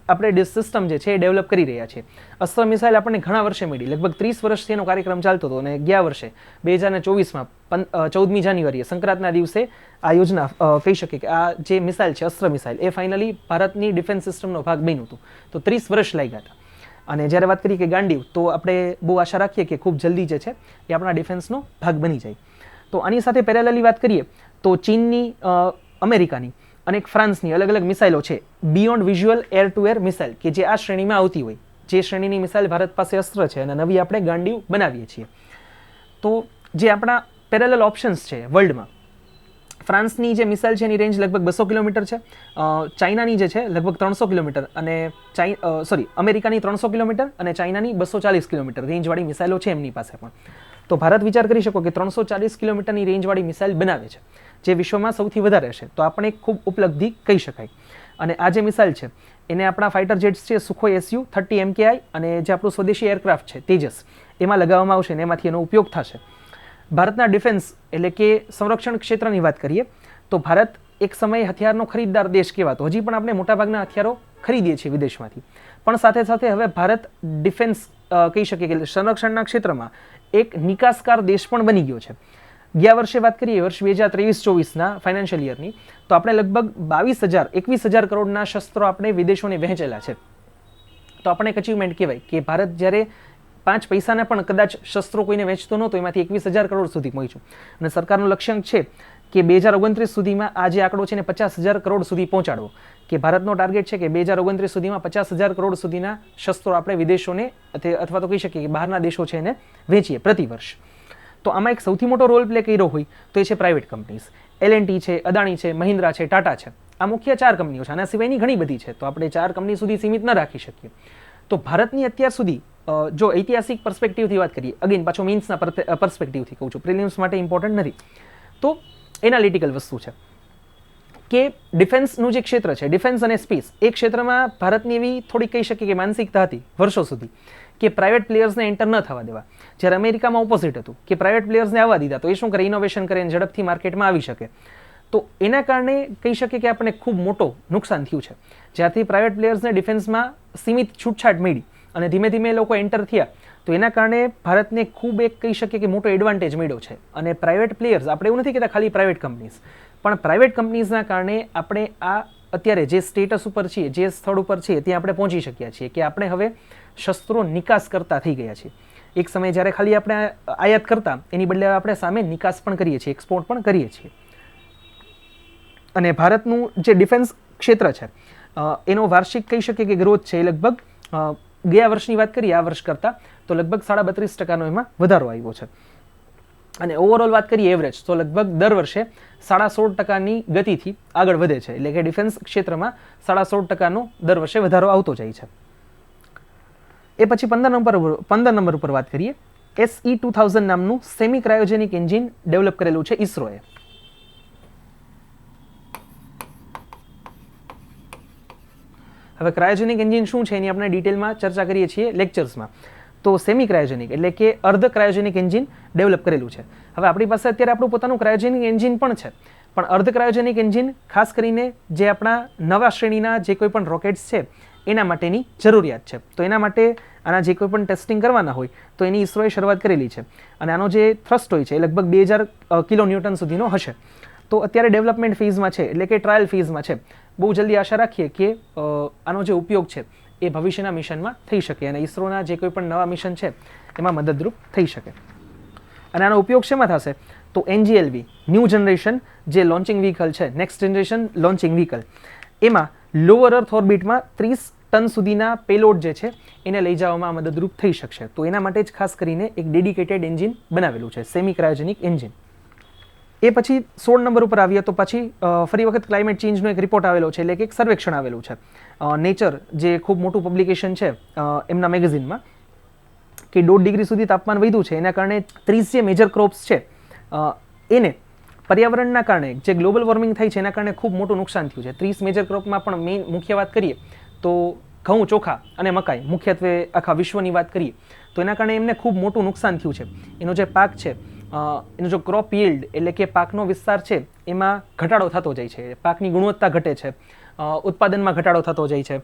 આપણે સિસ્ટમ જે છે એ ડેવલપ કરી રહ્યા છીએ. અસ્ત્ર મિસાઇલ આપણને ઘણા વર્ષે મળી, લગભગ 30 વર્ષથી એનો કાર્યક્રમ ચાલતો હતો અને ગયા વર્ષે 2024માં 14મી જાન્યુઆરીએ સંક્રાંતના દિવસે આ યોજના કહી શકીએ કે આ જે મિસાઇલ છે અસ્ત્ર મિસાઇલ એ ફાઇનલી ભારતની ડિફેન્સ સિસ્ટમનો ભાગ બન્યું હતું. તો 30 વર્ષ લાગ્યા હતા. અને જ્યારે વાત કરીએ કે ગાંડીવ, તો આપણે બહુ આશા રાખીએ કે ખૂબ જલ્દી જે છે એ આપણા ડિફેન્સનો ભાગ બની જાય. તો આની સાથે પેરેલલી વાત કરીએ તો ચીનની, અમેરિકાની અને ફ્રાન્સની અલગ અલગ મિસાઇલો છે beyond visual air to air missile કે જે આ શ્રેણીમાં આવતી હોય, જે શ્રેણીની મિસાઇલ ભારત પાસે અસ્ત્ર છે અને નવી આપણે ગાંડીવ બનાવીએ છીએ. તો જે આપણા પેરેલલ ઓપ્શન્સ છે વર્લ્ડમાં, ફ્રાન્સની જે મિસાઇલ છે એની રેન્જ લગભગ 200 કિલોમીટર છે, ચાઇનાની જે છે લગભગ 300 કિલોમીટર અને અમેરિકાની 300 કિલોમીટર અને ચાઇનાની 240 કિલોમીટર રેન્જવાળી મિસાઇલો છે એમની પાસે પણ. તો ભારત વિચાર કરી શકો કે 340 કિલોમીટરની રેન્જવાળી મિસાઇલ બનાવે છે જે વિશ્વમાં સૌથી વધારે છે. તો આપણે ખૂબ ઉપલબ્ધિ કહી શકાય. અને આ જે મિસાઇલ છે એને આપણા ફાઇટર જેટ્સ છે સુખોઈ Su-30 MKI અને જે આપણું સ્વદેશી એરક્રાફ્ટ છે તેજસ એમાં લગાવવામાં આવશે અને એમાંથી એનો ઉપયોગ થશે. ભારતના ડિફેન્સ એટલે કે સંરક્ષણ ક્ષેત્રની વાત કરીએ તો ભારત એક સમયે હથિયારનો ખરીદદાર દેશ કહેવાતો. હજી પણ આપણે મોટાભાગના હથિયારો ખરીદીએ છીએ વિદેશમાંથી, પણ સાથે સાથે હવે ભારત ડિફેન્સ કહી શકીએ કે સંરક્ષણના ક્ષેત્રમાં એક નિકાસકાર દેશ પણ બની ગયો છે. ગયા વર્ષે વાત કરીએ વર્ષ 2023-24ના ફાઇનાન્શિયલ યરની, તો આપણે લગભગ 21,000 કરોડના શસ્ત્રો આપણે વિદેશોને વહેંચેલા છે. તો આપણે એક અચીવમેન્ટ કહેવાય કે ભારત જ્યારે 5 પૈસાના પણ કદાચ શસ્ત્રો કોઈને વેચતો નહોતો એમાંથી 21,000 કરોડ સુધી પહોંચ્યું. અને સરકારનું લક્ષ્યાંક છે કે 2029 સુધીમાં આ જે આંકડો છે ને 50,000 કરોડ સુધી પહોંચાડવો, કે ભારતનો ટાર્ગેટ છે કે 2029 સુધીમાં 50,000 કરોડ સુધીના શસ્ત્રો આપણે વિદેશોને અથવા તો કહી શકીએ કે બહારના દેશો છે એને વેચીએ પ્રતિ વર્ષ. તો આમાં એક સૌથી મોટો રોલ પ્લે કર્યો હોય તો એ છે પ્રાઇવેટ કંપનીઝ. L&T છે, અદાણી છે, મહિન્દ્રા છે, ટાટા છે. આ મુખ્ય 4 કંપનીઓ છે. આના સિવાયની ઘણી બધી છે, તો આપણે 4 કંપની સુધી સીમિત ન રાખી શકીએ. તો ભારતની અત્યાર સુધી જો ઐતિહાસિક પર્સપેક્ટિવથી વાત કરીએ, અગેન પાછો મીન્સના પર્સપેક્ટિવથી કહું છું, પ્રિલિમ્સ માટે ઇમ્પોર્ટન્ટ નથી, તો એનાલિટિકલ વસ્તુ છે કે ડિફેન્સનું જે ક્ષેત્ર છે, ડિફેન્સ અને સ્પેસ, એ ક્ષેત્રમાં ભારતની એવી થોડી કહી શકીએ કે માનસિકતા હતી વર્ષો સુધી કે પ્રાઇવેટ પ્લેયર્સને એન્ટર ન થવા દેવા. જ્યારે અમેરિકામાં ઓપોઝિટ હતું કે પ્રાઇવેટ પ્લેયર્સને આવવા દીધા તો એ શું કરે, ઇનોવેશન કરે અને ઝડપથી માર્કેટમાં આવી શકે. તો એના કારણે કહી શકીએ કે આપણને ખૂબ મોટો નુકસાન થયું છે. જ્યારથી પ્રાઇવેટ પ્લેયર્સને ડિફેન્સમાં સીમિત છૂટછાટ મળી અને ધીમે ધીમે લોકો એન્ટર થયા, તો એના કારણે ભારતને ખૂબ એક કહી શકીએ કે મોટો એડવાન્ટેજ મળ્યો છે. અને પ્રાઇવેટ પ્લેયર્સ, આપણે એવું નથી કહેતા ખાલી પ્રાઇવેટ કંપનીઝ, પણ પ્રાઇવેટ કંપનીઝના કારણે આપણે આ અત્યારે જે સ્ટેટસ ઉપર છીએ, જે સ્થળ ઉપર છીએ ત્યાં આપણે પહોંચી શક્યા છીએ કે આપણે હવે શસ્ત્રો નિકાસ કરતા થઈ ગયા છીએ. એક સમય જ્યારે ખાલી આપણે આયાત કરતા, એની બદલે આપણે સામે નિકાસ પણ કરીએ છીએ, એક્સપોર્ટ પણ કરીએ છીએ. અને ભારતનું જે ડિફેન્સ ક્ષેત્ર છે એનો વાર્ષિક કહી શકીએ કે ગ્રોથ છે એ લગભગ ગયા વર્ષની વાત કરીએ આ વર્ષ કરતાં તો લગભગ 32.5% એમાં વધારો આવ્યો છે. અને ઓવરઓલ વાત કરીએ એવરેજ તો લગભગ દર વર્ષે 16.5%ની ગતિથી આગળ વધે છે. એટલે કે ડિફેન્સ ક્ષેત્રમાં 16.5%નો દર વર્ષે વધારો આવતો જાય છે. એ પછી 15 નંબર ઉપર વાત કરીએ SE-2000 નામનું સેમી ક્રાયોજેનિક એન્જિન ડેવલપ કરેલું છે ઇસરોએ. હવે ક્રાયોજેનિક એન્જિન શું છે એની આપણે ડિટેલમાં ચર્ચા કરીએ છીએ લેક્ચર્સમાં. તો સેમી ક્રાયોજેનિક એટલે કે અર્ધ ક્રાયોજેનિક એન્જિન ડેવલપ કરેલું છે. હવે આપણી પાસે અત્યારે આપણું પોતાનું ક્રાયોજેનિક એન્જિન પણ છે, પણ અર્ધ ક્રાયોજેનિક એન્જિન ખાસ કરીને જે આપણા નવા શ્રેણીના જે કોઈ પણ રોકેટ્સ છે એના માટેની જરૂરિયાત છે. તો એના માટે આના જે કોઈ પણ ટેસ્ટિંગ કરવાના હોય તો એની ઇસરોએ શરૂઆત કરેલી છે. અને આનો જે થ્રસ્ટ હોય છે એ લગભગ 2000 કિલો ન્યૂટન સુધીનો હશે. તો અત્યારે ડેવલપમેન્ટ ફેઝમાં છે, એટલે કે ટ્રાયલ ફેઝમાં છે. બહુ જલ્દી આશા રાખીએ કે આનો જે ઉપયોગ છે એ ભવિષ્યના મિશનમાં થઈ શકે અને ઇસરોના જે કોઈ પણ નવા મિશન છે એમાં મદદરૂપ થઈ શકે. અને આનો ઉપયોગ શેમાં થશે? તો NGLV ન્યૂ જનરેશન જે લોન્ચિંગ વ્હીકલ છે, નેક્સ્ટ જનરેશન લોન્ચિંગ વ્હીકલ, એમાં લોઅર અર્થ ઓર્બિટમાં 30 ટન સુધીના પેલોડ જે છે એને લઈ જવામાં મદદરૂપ થઈ શકશે. તો એના માટે જ ખાસ કરીને એક ડેડિકેટેડ એન્જિન બનાવેલું છે, સેમી ક્રાયોજેનિક એન્જિન. એ પછી 16 નંબર ઉપર આવીએ તો પછી ફરી વખત ક્લાઇમેટ ચેન્જનો એક રિપોર્ટ આવેલો છે, એટલે કે એક સર્વેક્ષણ આવેલું છે નેચર જે ખૂબ મોટું પબ્લિકેશન છે એમના મેગેઝિનમાં, કે 1.5 ડિગ્રી સુધી તાપમાન વધ્યું છે. એના કારણે 30 જે મેજર ક્રોપ્સ છે એને પર્યાવરણના કારણે જે ગ્લોબલ વોર્મિંગ થઈ છે એના કારણે ખૂબ મોટું નુકસાન થયું છે. 30 મેજર ક્રોપમાં પણ મેઇન મુખ્ય વાત કરીએ તો ઘઉં, ચોખા અને મકાઈ, મુખ્યત્વે આખા વિશ્વની વાત કરીએ તો એના કારણે એમને ખૂબ મોટું નુકસાન થયું છે. એનો જે પાક છે એનો જો ક્રોપ યીલ્ડ એટલે કે પાકનો વિસ્તાર છે એમાં ઘટાડો થતો જાય છે, પાકની ગુણવત્તા ઘટે છે, ઉત્પાદનમાં ઘટાડો થતો જાય છે.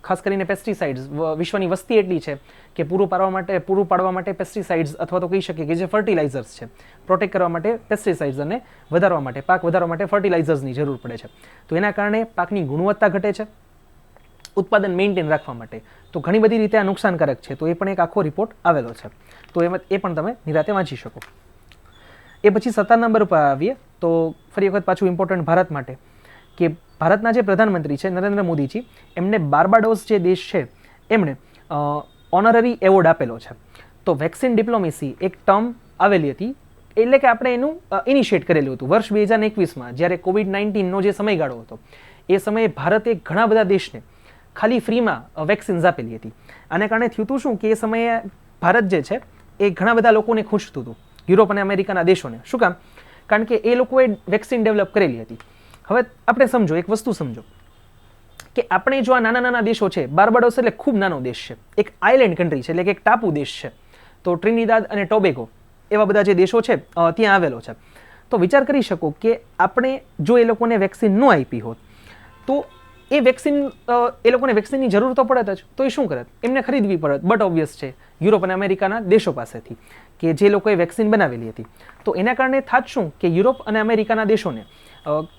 ખાસ કરીને પેસ્ટિસાઇડ્સ, વિશ્વની વસ્તી એટલી છે કે પૂરું પાડવા માટે પેસ્ટિસાઇડ્સ અથવા તો કહી શકીએ કે જે ફર્ટિલાઇઝર્સ છે, પ્રોટેક્ટ કરવા માટે પેસ્ટિસાઇડ્સ અને વધારવા માટે, પાક વધારવા માટે ફર્ટિલાઇઝર્સની જરૂર પડે છે. તો એના કારણે પાકની ગુણવત્તા ઘટે છે ઉત્પાદન મેન્ટેન રાખવા માટે. તો ઘણી બધી રીતે આ નુકસાનકારક છે. તો એ પણ એક આખો રિપોર્ટ આવેલો છે, તો એ પણ તમે નિરાતે વાંચી શકો. એ પછી 17 નંબર ઉપર આવીએ તો ફરી વખત પાછું ઇમ્પોર્ટન્ટ ભારત માટે, કે ભારતના જે પ્રધાનમંત્રી છે નરેન્દ્ર મોદીજી, એમને બાર્બાડોસ જે દેશ છે એમણે ઓનરરી એવોર્ડ આપેલો છે. તો વેક્સિન ડિપ્લોમેસી એક ટર્મ આવેલી હતી, એટલે કે આપણે એનું ઇનિશિએટ કરેલું હતું વર્ષ 2021માં, જ્યારે COVID-19નો જે સમયગાળો હતો એ સમયે ભારતે ઘણા બધા દેશને ખાલી ફ્રીમાં વેક્સિન્સ આપેલી હતી. આને કારણે થયું હતું શું કે એ સમયે ભારત જે છે એ ઘણા બધા લોકોને ખૂંચતું હતું, યુરોપ અને અમેરિકાના દેશોને. શું કામ? કારણ કે એ લોકોએ વેક્સિન ડેવલપ કરેલી હતી. હવે આપણે સમજો, એક વસ્તુ સમજો કે આપણે જો આ નાના નાના દેશો છે, બાર્બાડોસ એટલે ખૂબ નાનો દેશ છે, એક આઇલેન્ડ કન્ટ્રી છે, એટલે કે એક ટાપુ દેશ છે. તો ટ્રિનિદાદ અને ટોબેગો એવા બધા જે દેશો છે ત્યાં આવેલો છે. તો વિચાર કરી શકો કે આપણે જો એ લોકોને વેક્સિન ન આપી હોત તો એ વેક્સિન, એ લોકોને વેક્સિનની જરૂર તો પડત જ, તો એ શું કરત? એમને ખરીદવી પડત. બટ ઓબ્વિયસ છે યુરોપ અને અમેરિકાના દેશો પાસેથી, કે જે લોકોએ વેક્સિન બનાવેલી હતી. તો એના કારણે થાત શું કે યુરોપ અને અમેરિકાના દેશોને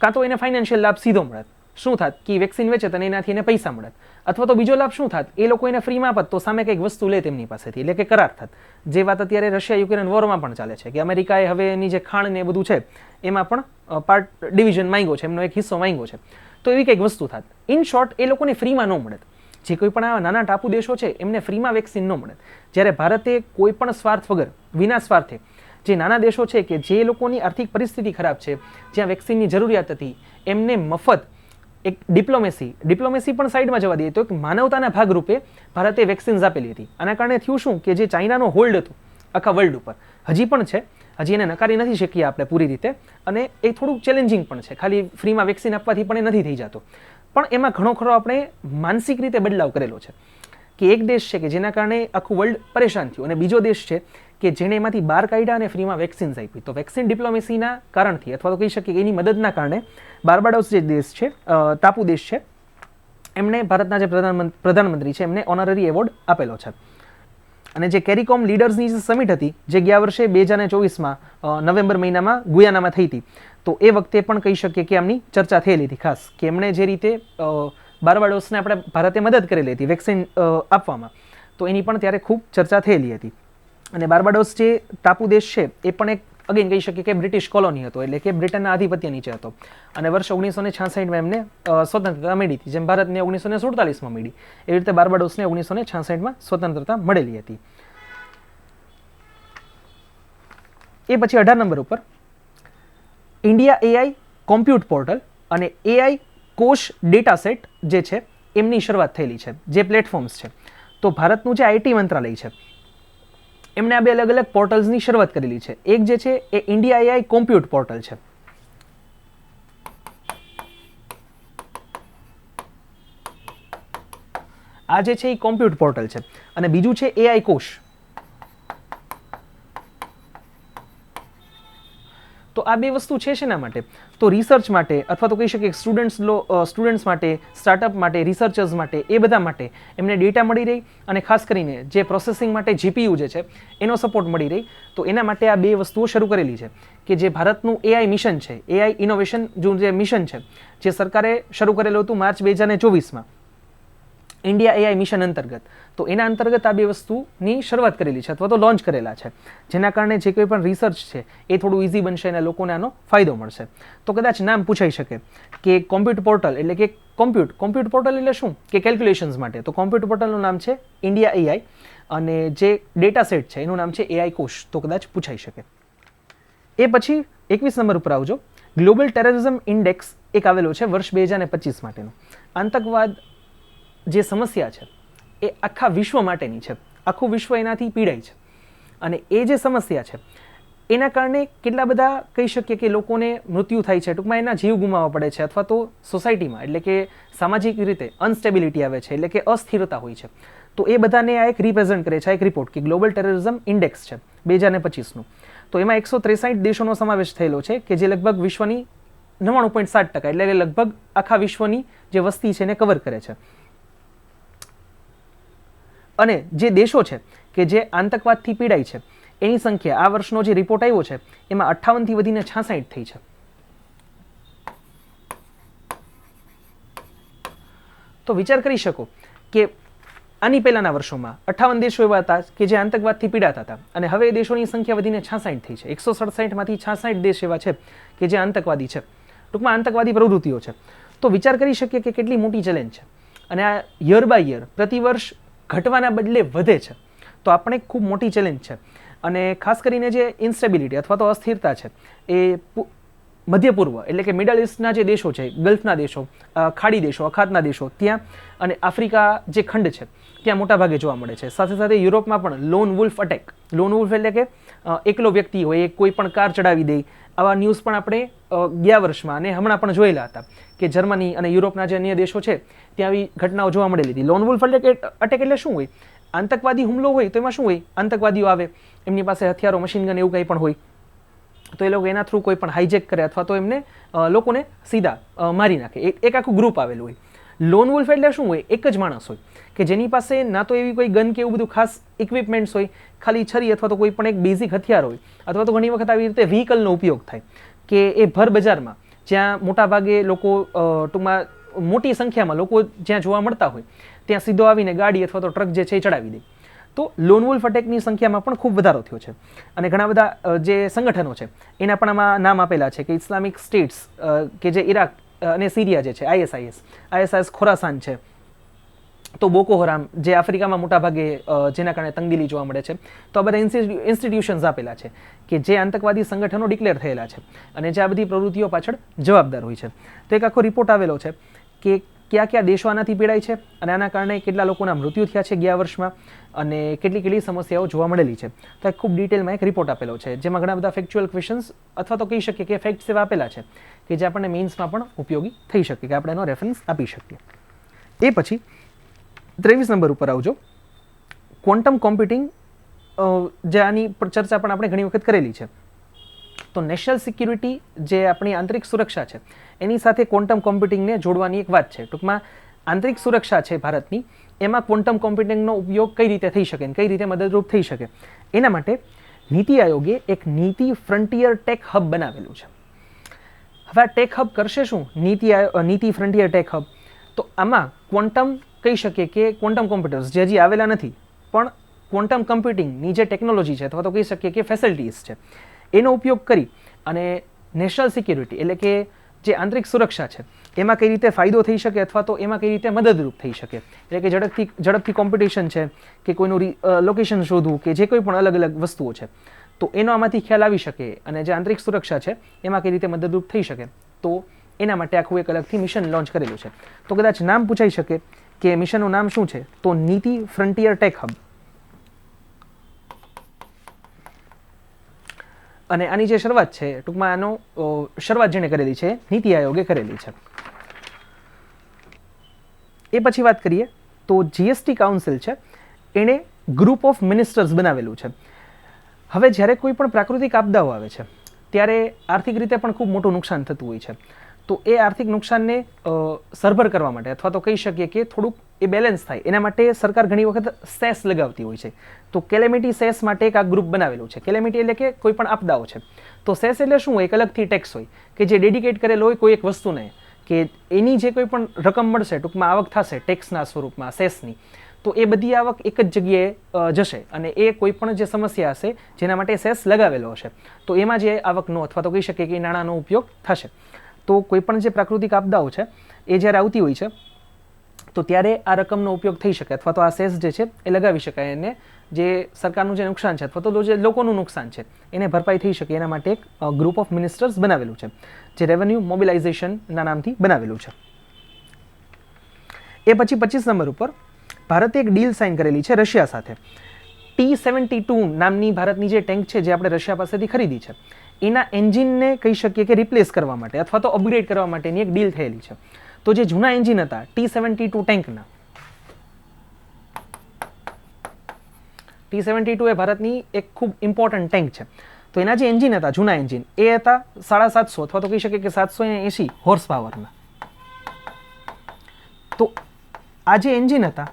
કાં તો એને ફાઇનાન્શિયલ લાભ સીધો મળત, શું થાત કે વેક્સિન વેચે અને એનાથી એને પૈસા મળત, અથવા તો બીજો લાભ શું થાત, એ લોકો એને ફ્રીમાં આપત તો સામે કંઈક વસ્તુ લે તેમની પાસેથી, એટલે કે કરાર થાત. જે વાત અત્યારે રશિયા યુક્રેન વોરમાં પણ ચાલે છે કે અમેરિકાએ હવે એની જે ખાણ ને એ બધું છે એમાં પણ પાર્ટ ડિવિઝન માંગ્યો છે, એમનો એક હિસ્સો માંગ્યો છે. તો એવી કંઈક વસ્તુ થાત. ઇન શોર્ટ, એ લોકોને ફ્રીમાં ન મળે. જે કોઈ પણ આ નાના ટાપુ દેશો છે એમને ફ્રીમાં વેક્સિન ન મળે. જ્યારે ભારતે કોઈ પણ સ્વાર્થ વગર, વિના સ્વાર્થે, જે નાના દેશો છે કે જે લોકોની આર્થિક પરિસ્થિતિ ખરાબ છે, જ્યાં વેક્સિનની જરૂરિયાત હતી, એમને મફત એક ડિપ્લોમેસી પણ સાઈડમાં જવા દઈએ તો એક માનવતાના ભાગરૂપે ભારતે વેક્સિન્સ આપેલી હતી. આના કારણે થયું શું કે જે ચાઇનાનો હોલ્ડ હતો આખા વર્લ્ડ ઉપર, હજી પણ છે, હજી એને નકારી નથી શકીએ આપણે પૂરી રીતે, અને એ થોડુંક ચેલેન્જિંગ પણ છે. ખાલી ફ્રીમાં વેક્સિન આપવાથી પણ એ નથી થઈ જતો. પણ એમાં ઘણો ખરો આપણે માનસિક રીતે બદલાવ કરેલો છે કે એક દેશ છે કે જેના કારણે આખું વર્લ્ડ પરેશાન થયું, અને બીજો દેશ છે કે જેણે એમાંથી બહાર કાઢ્યા અને ફ્રીમાં વેક્સિન્સ આપી. તો વેક્સિન ડિપ્લોમેસીના કારણથી, અથવા તો કહી શકીએ કે એની મદદના કારણે બાર્બાડોસ જે દેશ છે, ટાપુ દેશ છે, એમણે ભારતના જે પ્રધાનમંત્રી છે એમને ઓનરરી એવોર્ડ આપેલો છે. અને જે કેરીકોમ લીડર્સની જે સમિટ હતી જે ગયા વર્ષે 2024માં નવેમ્બર મહિનામાં ગુયાનામાં થઈ હતી, તો એ વખતે પણ કહી શકીએ કે આમની ચર્ચા થયેલી હતી. ખાસ કે એમણે જે રીતે બાર્બાડોસને આપણે ભારતે મદદ કરેલી હતી વેક્સિન આપવામાં, તો એની પણ ત્યારે ખૂબ ચર્ચા થયેલી હતી. અને બાર્બાડોસ જે ટાપુ દેશ છે એ પણ એક અગેન કહી શકીએ કે બ્રિટિશ કોલોની હતો, એટલે કે બ્રિટનના આધિપત્ય નીચે હતો. અને વર્ષ 1966માં એમને સ્વતંત્રતા મળી હતી. જેમ ભારતને 1947માં મળી, એવી રીતે બાર્બાડોસને 1966માં સ્વતંત્રતા મળેલી હતી. એ પછી 18 નંબર ઉપર ઇન્ડિયા એઆઈ કોમ્પ્યુટ પોર્ટલ અને એઆઈ કોશ ડેટા સેટ જે છે એમની શરૂઆત થયેલી છે, જે પ્લેટફોર્મ્સ છે. તો ભારતનું જે આઈટી મંત્રાલય છે એમણે આ બે અલગ અલગ પોર્ટલ્સની શરૂઆત કરેલી છે. એક જે છે એ ઇન્ડિયા એઆઈ કોમ્પ્યુટ પોર્ટલ છે. આ જે છે એ કોમ્પ્યુટ પોર્ટલ છે. અને બીજું છે એઆઈ કોશ. તો આ બે વસ્તુ છે શેના માટે? તો રિસર્ચ માટે, અથવા તો કહી શકીએ સ્ટુડન્ટ્સ માટે, સ્ટાર્ટઅપ માટે, રિસર્ચર્સ માટે, એ બધા માટે એમને ડેટા મળી રહી અને ખાસ કરીને જે પ્રોસેસિંગ માટે જીપીયુ જે છે એનો સપોર્ટ મળી રહી. તો એના માટે આ બે વસ્તુઓ શરૂ કરેલી છે કે જે ભારતનું એઆઈ મિશન છે, એઆઈ ઇનોવેશન જે મિશન છે, જે સરકારે શરૂ કરેલું હતું માર્ચ 2024માં ઇન્ડિયા એઆઈ મિશન અંતર્ગત. તો એના અંતર્ગત આ બે વસ્તુની શરૂઆત કરેલી છે અથવા તો લોન્ચ કરેલા છે, જેના કારણે જે કોઈ પણ રિસર્ચ છે એ થોડું ઇઝી બનશે અને લોકોને આનો ફાયદો મળશે. તો કદાચ નામ પૂછાઈ શકે કે કોમ્પ્યુટ પોર્ટલ એટલે કે કોમ્પ્યુટ પોર્ટલ એટલે શું? કે કેલ્ક્યુલેશન્સ માટે. તો કોમ્પ્યુટ પોર્ટલનું નામ છે ઇન્ડિયા એઆઈ અને જે ડેટા સેટ છે એનું નામ છે એઆઈ કોશ. તો કદાચ પૂછાઈ શકે. એ પછી 21 નંબર ઉપર આવજો. ગ્લોબલ ટેરરિઝમ ઇન્ડેક્સ એક આવેલો છે વર્ષ 2025 માટેનો. આતંકવાદ જે સમસ્યા છે એ આખા વિશ્વ માટેની છે. આખું વિશ્વ એનાથી પીડાય છે અને એ જે સમસ્યા છે એના કારણે કેટલા બધા કહી શકીએ કે લોકોને મૃત્યુ થાય છે, ટૂંકમાં એના જીવ ગુમાવવા પડે છે, અથવા તો સોસાયટીમાં એટલે કે સામાજિક રીતે અનસ્ટેબિલિટી આવે છે, એટલે કે અસ્થિરતા હોય છે. તો એ બધાને આ એક રિપ્રેઝન્ટ કરે છે, આ એક રિપોર્ટ કે ગ્લોબલ ટેરરિઝમ ઇન્ડેક્સ છે 2025નું. તો એમાં 163 દેશોનો સમાવેશ થયેલો છે કે જે લગભગ વિશ્વની 99.7% એટલે કે લગભગ આખા વિશ્વની જે વસ્તી છે એને કવર કરે છે. અને જે દેશો છે કે જે આતંકવાદથી પીડાય છે એની સંખ્યા આ વર્ષનો જે રિપોર્ટ આવ્યો છે એમાં 58થી વધીને 66 થઈ છે. તો વિચાર કરી શકો કે આની પહેલાના વર્ષોમાં 58 દેશો એવા હતા કે જે આતંકવાદથી પીડાતા હતા અને હવે એ દેશોની સંખ્યા વધીને 66 થઈ છે. 167માંથી 66 દેશ એવા છે કે જે આતંકવાદી છે, ટૂંકમાં આતંકવાદી પ્રવૃત્તિઓ છે. તો વિચાર કરી શકીએ કે કેટલી મોટી ચેલેન્જ છે અને આ યર બાય યર પ્રતિવર્ષ ઘટવાના બદલે વધે છે. તો આપણે ખૂબ મોટી ચેલેન્જ છે. અને ખાસ કરીને જે ઇન્સ્ટેબિલિટી અથવા તો અસ્થિરતા છે એ મધ્ય પૂર્વ એટલે કે મિડલ ઇસ્ટના જે દેશો છે, ગલ્ફના દેશો, ખાડી દેશો, અખાતના દેશો ત્યાં અને આફ્રિકા જે ખંડ છે ત્યાં મોટાભાગે જોવા મળે છે. સાથે સાથે યુરોપમાં પણ loan wolf attack, loan wolf એટલે કે એકલો વ્યક્તિ હોય એ કોઈ પણ કાર ચડાવી દે, આવા ન્યૂઝ પણ આપણે ગયા વર્ષમાં અને હમણાં પણ જોયેલા હતા કે જર્મની અને યુરોપના જે અન્ય દેશો છે ત્યાં આવી ઘટનાઓ જોવા મળેલી હતી. લોન વુલ્ફ અટેક એટલે શું હોય? આતંકવાદી હુમલો હોય તો એમાં શું હોય? આતંકવાદીઓ આવે, એમની પાસે હથિયારો, મશીન ગન એવું કંઈ પણ હોય, તો એ લોકો એના થ્રુ કોઈ પણ હાઈજેક કરે અથવા તો એમને લોકોને સીધા મારી નાખે. એક આખું ગ્રુપ આવેલું હોય. લોન વુલ્ફ એટલે શું હોય? એક જ માણસ હોય કે જેની પાસે ના તો એવી કોઈ ગન કે એવું બધું ખાસ ઇક્વિપમેન્ટ્સ હોય, ખાલી છરી અથવા તો કોઈ પણ એક બેઝિક હથિયાર હોય, અથવા તો ઘણી વખત આવી રીતે વ્હીકલનો ઉપયોગ થાય કે એ ભર બજારમાં જ્યાં મોટાભાગે લોકો ટૂંકમાં મોટી સંખ્યામાં લોકો જ્યાં જોવા મળતા હોય ત્યાં સીધો આવીને ગાડી અથવા તો ટ્રક જે છે એ ચડાવી દે. તો લોન વુલ્ફ અટેકની સંખ્યામાં પણ ખૂબ વધારો થયો છે અને ઘણા બધા જે સંગઠનો છે એના પણ આમાં નામ આપેલા છે કે ઇસ્લામિક સ્ટેટ્સ કે જે ઇરાક અને સિરિયા જે છે, આઈએસઆઈએસ ખોરાસાન છે, તો બોકો હરામ જે આફ્રિકામાં મોટાભાગે જેના કારણે તંગદિલી જોવા મળે છે. તો આ બધા ઇન્સ્ટિટ્યુશન્સ આપેલા છે કે જે આતંકવાદી સંગઠનો ડિક્લેર થયેલા છે અને જે આ બધી પ્રવૃત્તિઓ પાછળ જવાબદાર હોય છે. તો એક આખો રિપોર્ટ આવેલો છે કે કયા કયા દેશો આનાથી પીડાય છે અને આના કારણે કેટલા લોકોના મૃત્યુ થયા છે ગયા વર્ષમાં અને કેટલી સમસ્યાઓ જોવા મળેલી છે. તો એક ખૂબ ડિટેલમાં એક રિપોર્ટ આપેલો છે જેમાં ઘણા બધા ફેક્ચ્યુઅલ ક્વેશ્ચન્સ અથવા તો કહી શકીએ કે ફેક્ટ્સ એવા આપેલા છે કે જે આપણને મેઇન્સમાં પણ ઉપયોગી થઈ શકે, કે આપણે એનો રેફરન્સ આપી શકીએ. એ પછી 23 નંબર ઉપર આવજો. ક્વોન્ટમ કોમ્પ્યુટિંગ, જે આની ચર્ચા પણ આપણે ઘણી વખત કરેલી છે. તો નેશનલ સિક્યુરિટી જે આપણી આંતરિક સુરક્ષા છે એની સાથે ક્વોન્ટમ કોમ્પ્યુટિંગને જોડવાની એક વાત છે. ટૂંકમાં આંતરિક સુરક્ષા છે ભારતની, એમાં ક્વોન્ટમ કોમ્પ્યુટિંગનો ઉપયોગ કઈ રીતે થઈ શકે, કઈ રીતે મદદરૂપ થઈ શકે, એના માટે નીતિ આયોગે એક નીતિ ફ્રન્ટિયર ટેક હબ બનાવેલું છે. હવે આ ટેક હબ કરશે શું? નીતિ ફ્રન્ટિયર ટેક હબ. તો આમાં ક્વોન્ટમ કહી શકીએ કે ક્વોન્ટમ કોમ્પ્યુટર્સ જે હજી આવેલા નથી પણ ક્વોન્ટમ કમ્પ્યુટિંગની જે ટેકનોલોજી છે અથવા તો કહી શકીએ કે ફેસિલિટીઝ છે એનો ઉપયોગ કરી અને નેશનલ સિક્યુરિટી એટલે કે જે આંતરિક સુરક્ષા છે એમાં કઈ રીતે ફાયદો થઈ શકે અથવા તો એમાં કઈ રીતે મદદરૂપ થઈ શકે. એટલે કે ઝડપથી કોમ્પિટિશન છે કે કોઈનું લોકેશન શોધવું કે જે કોઈ પણ અલગ અલગ વસ્તુઓ છે તો એનો આમાંથી ખ્યાલ આવી શકે અને જે આંતરિક સુરક્ષા છે એમાં કઈ રીતે મદદરૂપ થઈ શકે. તો એના માટે આખું એક અલગથી મિશન લોન્ચ કરેલું છે. તો કદાચ નામ પૂછાઈ શકે કે મિશનનું નામ શું છે? તો નીતિ ફ્રન્ટિયર ટેક હબ. અને આની જે શરૂઆત છે ટૂંકમાં આનો શરૂઆત જેણે કરેલી છે નીતિ આયોગે કરેલી છે. એ પછી વાત કરીએ તો જીએસટી કાઉન્સિલ છે એણે ગ્રુપ ઓફ મિનિસ્ટર્સ બનાવેલું છે. હવે જ્યારે કોઈ પણ પ્રાકૃતિક આપદાઓ આવે છે ત્યારે આર્થિક રીતે પણ ખૂબ મોટું નુકસાન થતું હોય છે. તો એ આર્થિક નુકસાનને સરભર કરવા માટે અથવા તો કહી શકીએ કે થોડુંક એ બેલેન્સ થાય એના માટે સરકાર ઘણી વખત સેસ લગાવતી હોય છે. તો કેલેમિટી સેસ માટે એક આ ગ્રુપ બનાવેલું છે. કેલેમિટી એટલે કે કોઈ પણ આપદાઓ છે તો સેસ એટલે શું હોય? એક અલગથી ટેક્સ હોય કે જે ડેડિકેટ કરેલો હોય કોઈ એક વસ્તુને, કે એની જે કોઈ પણ રકમ મળશે, ટૂંકમાં આવક થશે ટેક્સના સ્વરૂપમાં સેસની, તો એ બધી આવક એક જ જગ્યાએ જશે અને એ કોઈ પણ જે સમસ્યા હશે જેના માટે સેસ લગાવેલો હશે તો એમાં જે આવકનો અથવા તો કહી શકીએ કે નાણાંનો ઉપયોગ થશે. તો કોઈ પણ જે પ્રાકૃતિક આપદાઓ છે એ જ્યારે આવતી હોય છે તો ત્યારે આ રકમનો ઉપયોગ થઈ શકે અથવા તો આ સેસ જે છે એ લગાવી શકાય અને જે સરકારનું જે નુકસાન છે અથવા તો જે લોકોનું નુકસાન છે એને ભરપાઈ થઈ શકે એના માટે એક ગ્રુપ ઓફ મિનિસ્ટર્સ બનાવેલું છે જે રેવન્યુ મોબિલાઇઝેશનના નામથી બનાવેલું છે. એ પછી 25 નંબર ઉપર ભારતે એક ડીલ સાઇન કરેલી છે રશિયા સાથે. T-72 નામની ભારતની જે ટેન્ક છે જે આપણે રશિયા પાસેથી ખરીદી છે એના એન્જિનને કહી શકીએ કે રિપ્લેસ કરવા માટે અથવા તો અપગ્રેડ કરવા માટેની એક ડીલ થયેલી છે. તો જે જૂના એન્જિન હતા T-72 ટેન્કના, T-72 એ ભારતની એક ખૂબ ઇમ્પોર્ટન્ટ ટેન્ક છે. તો એના જે એન્જિન હતા જૂના એન્જિન એ હતા 750 અથવા તો કહી શકીએ કે 780 હોર્સ પાવરના. તો આ જે એન્જિન હતા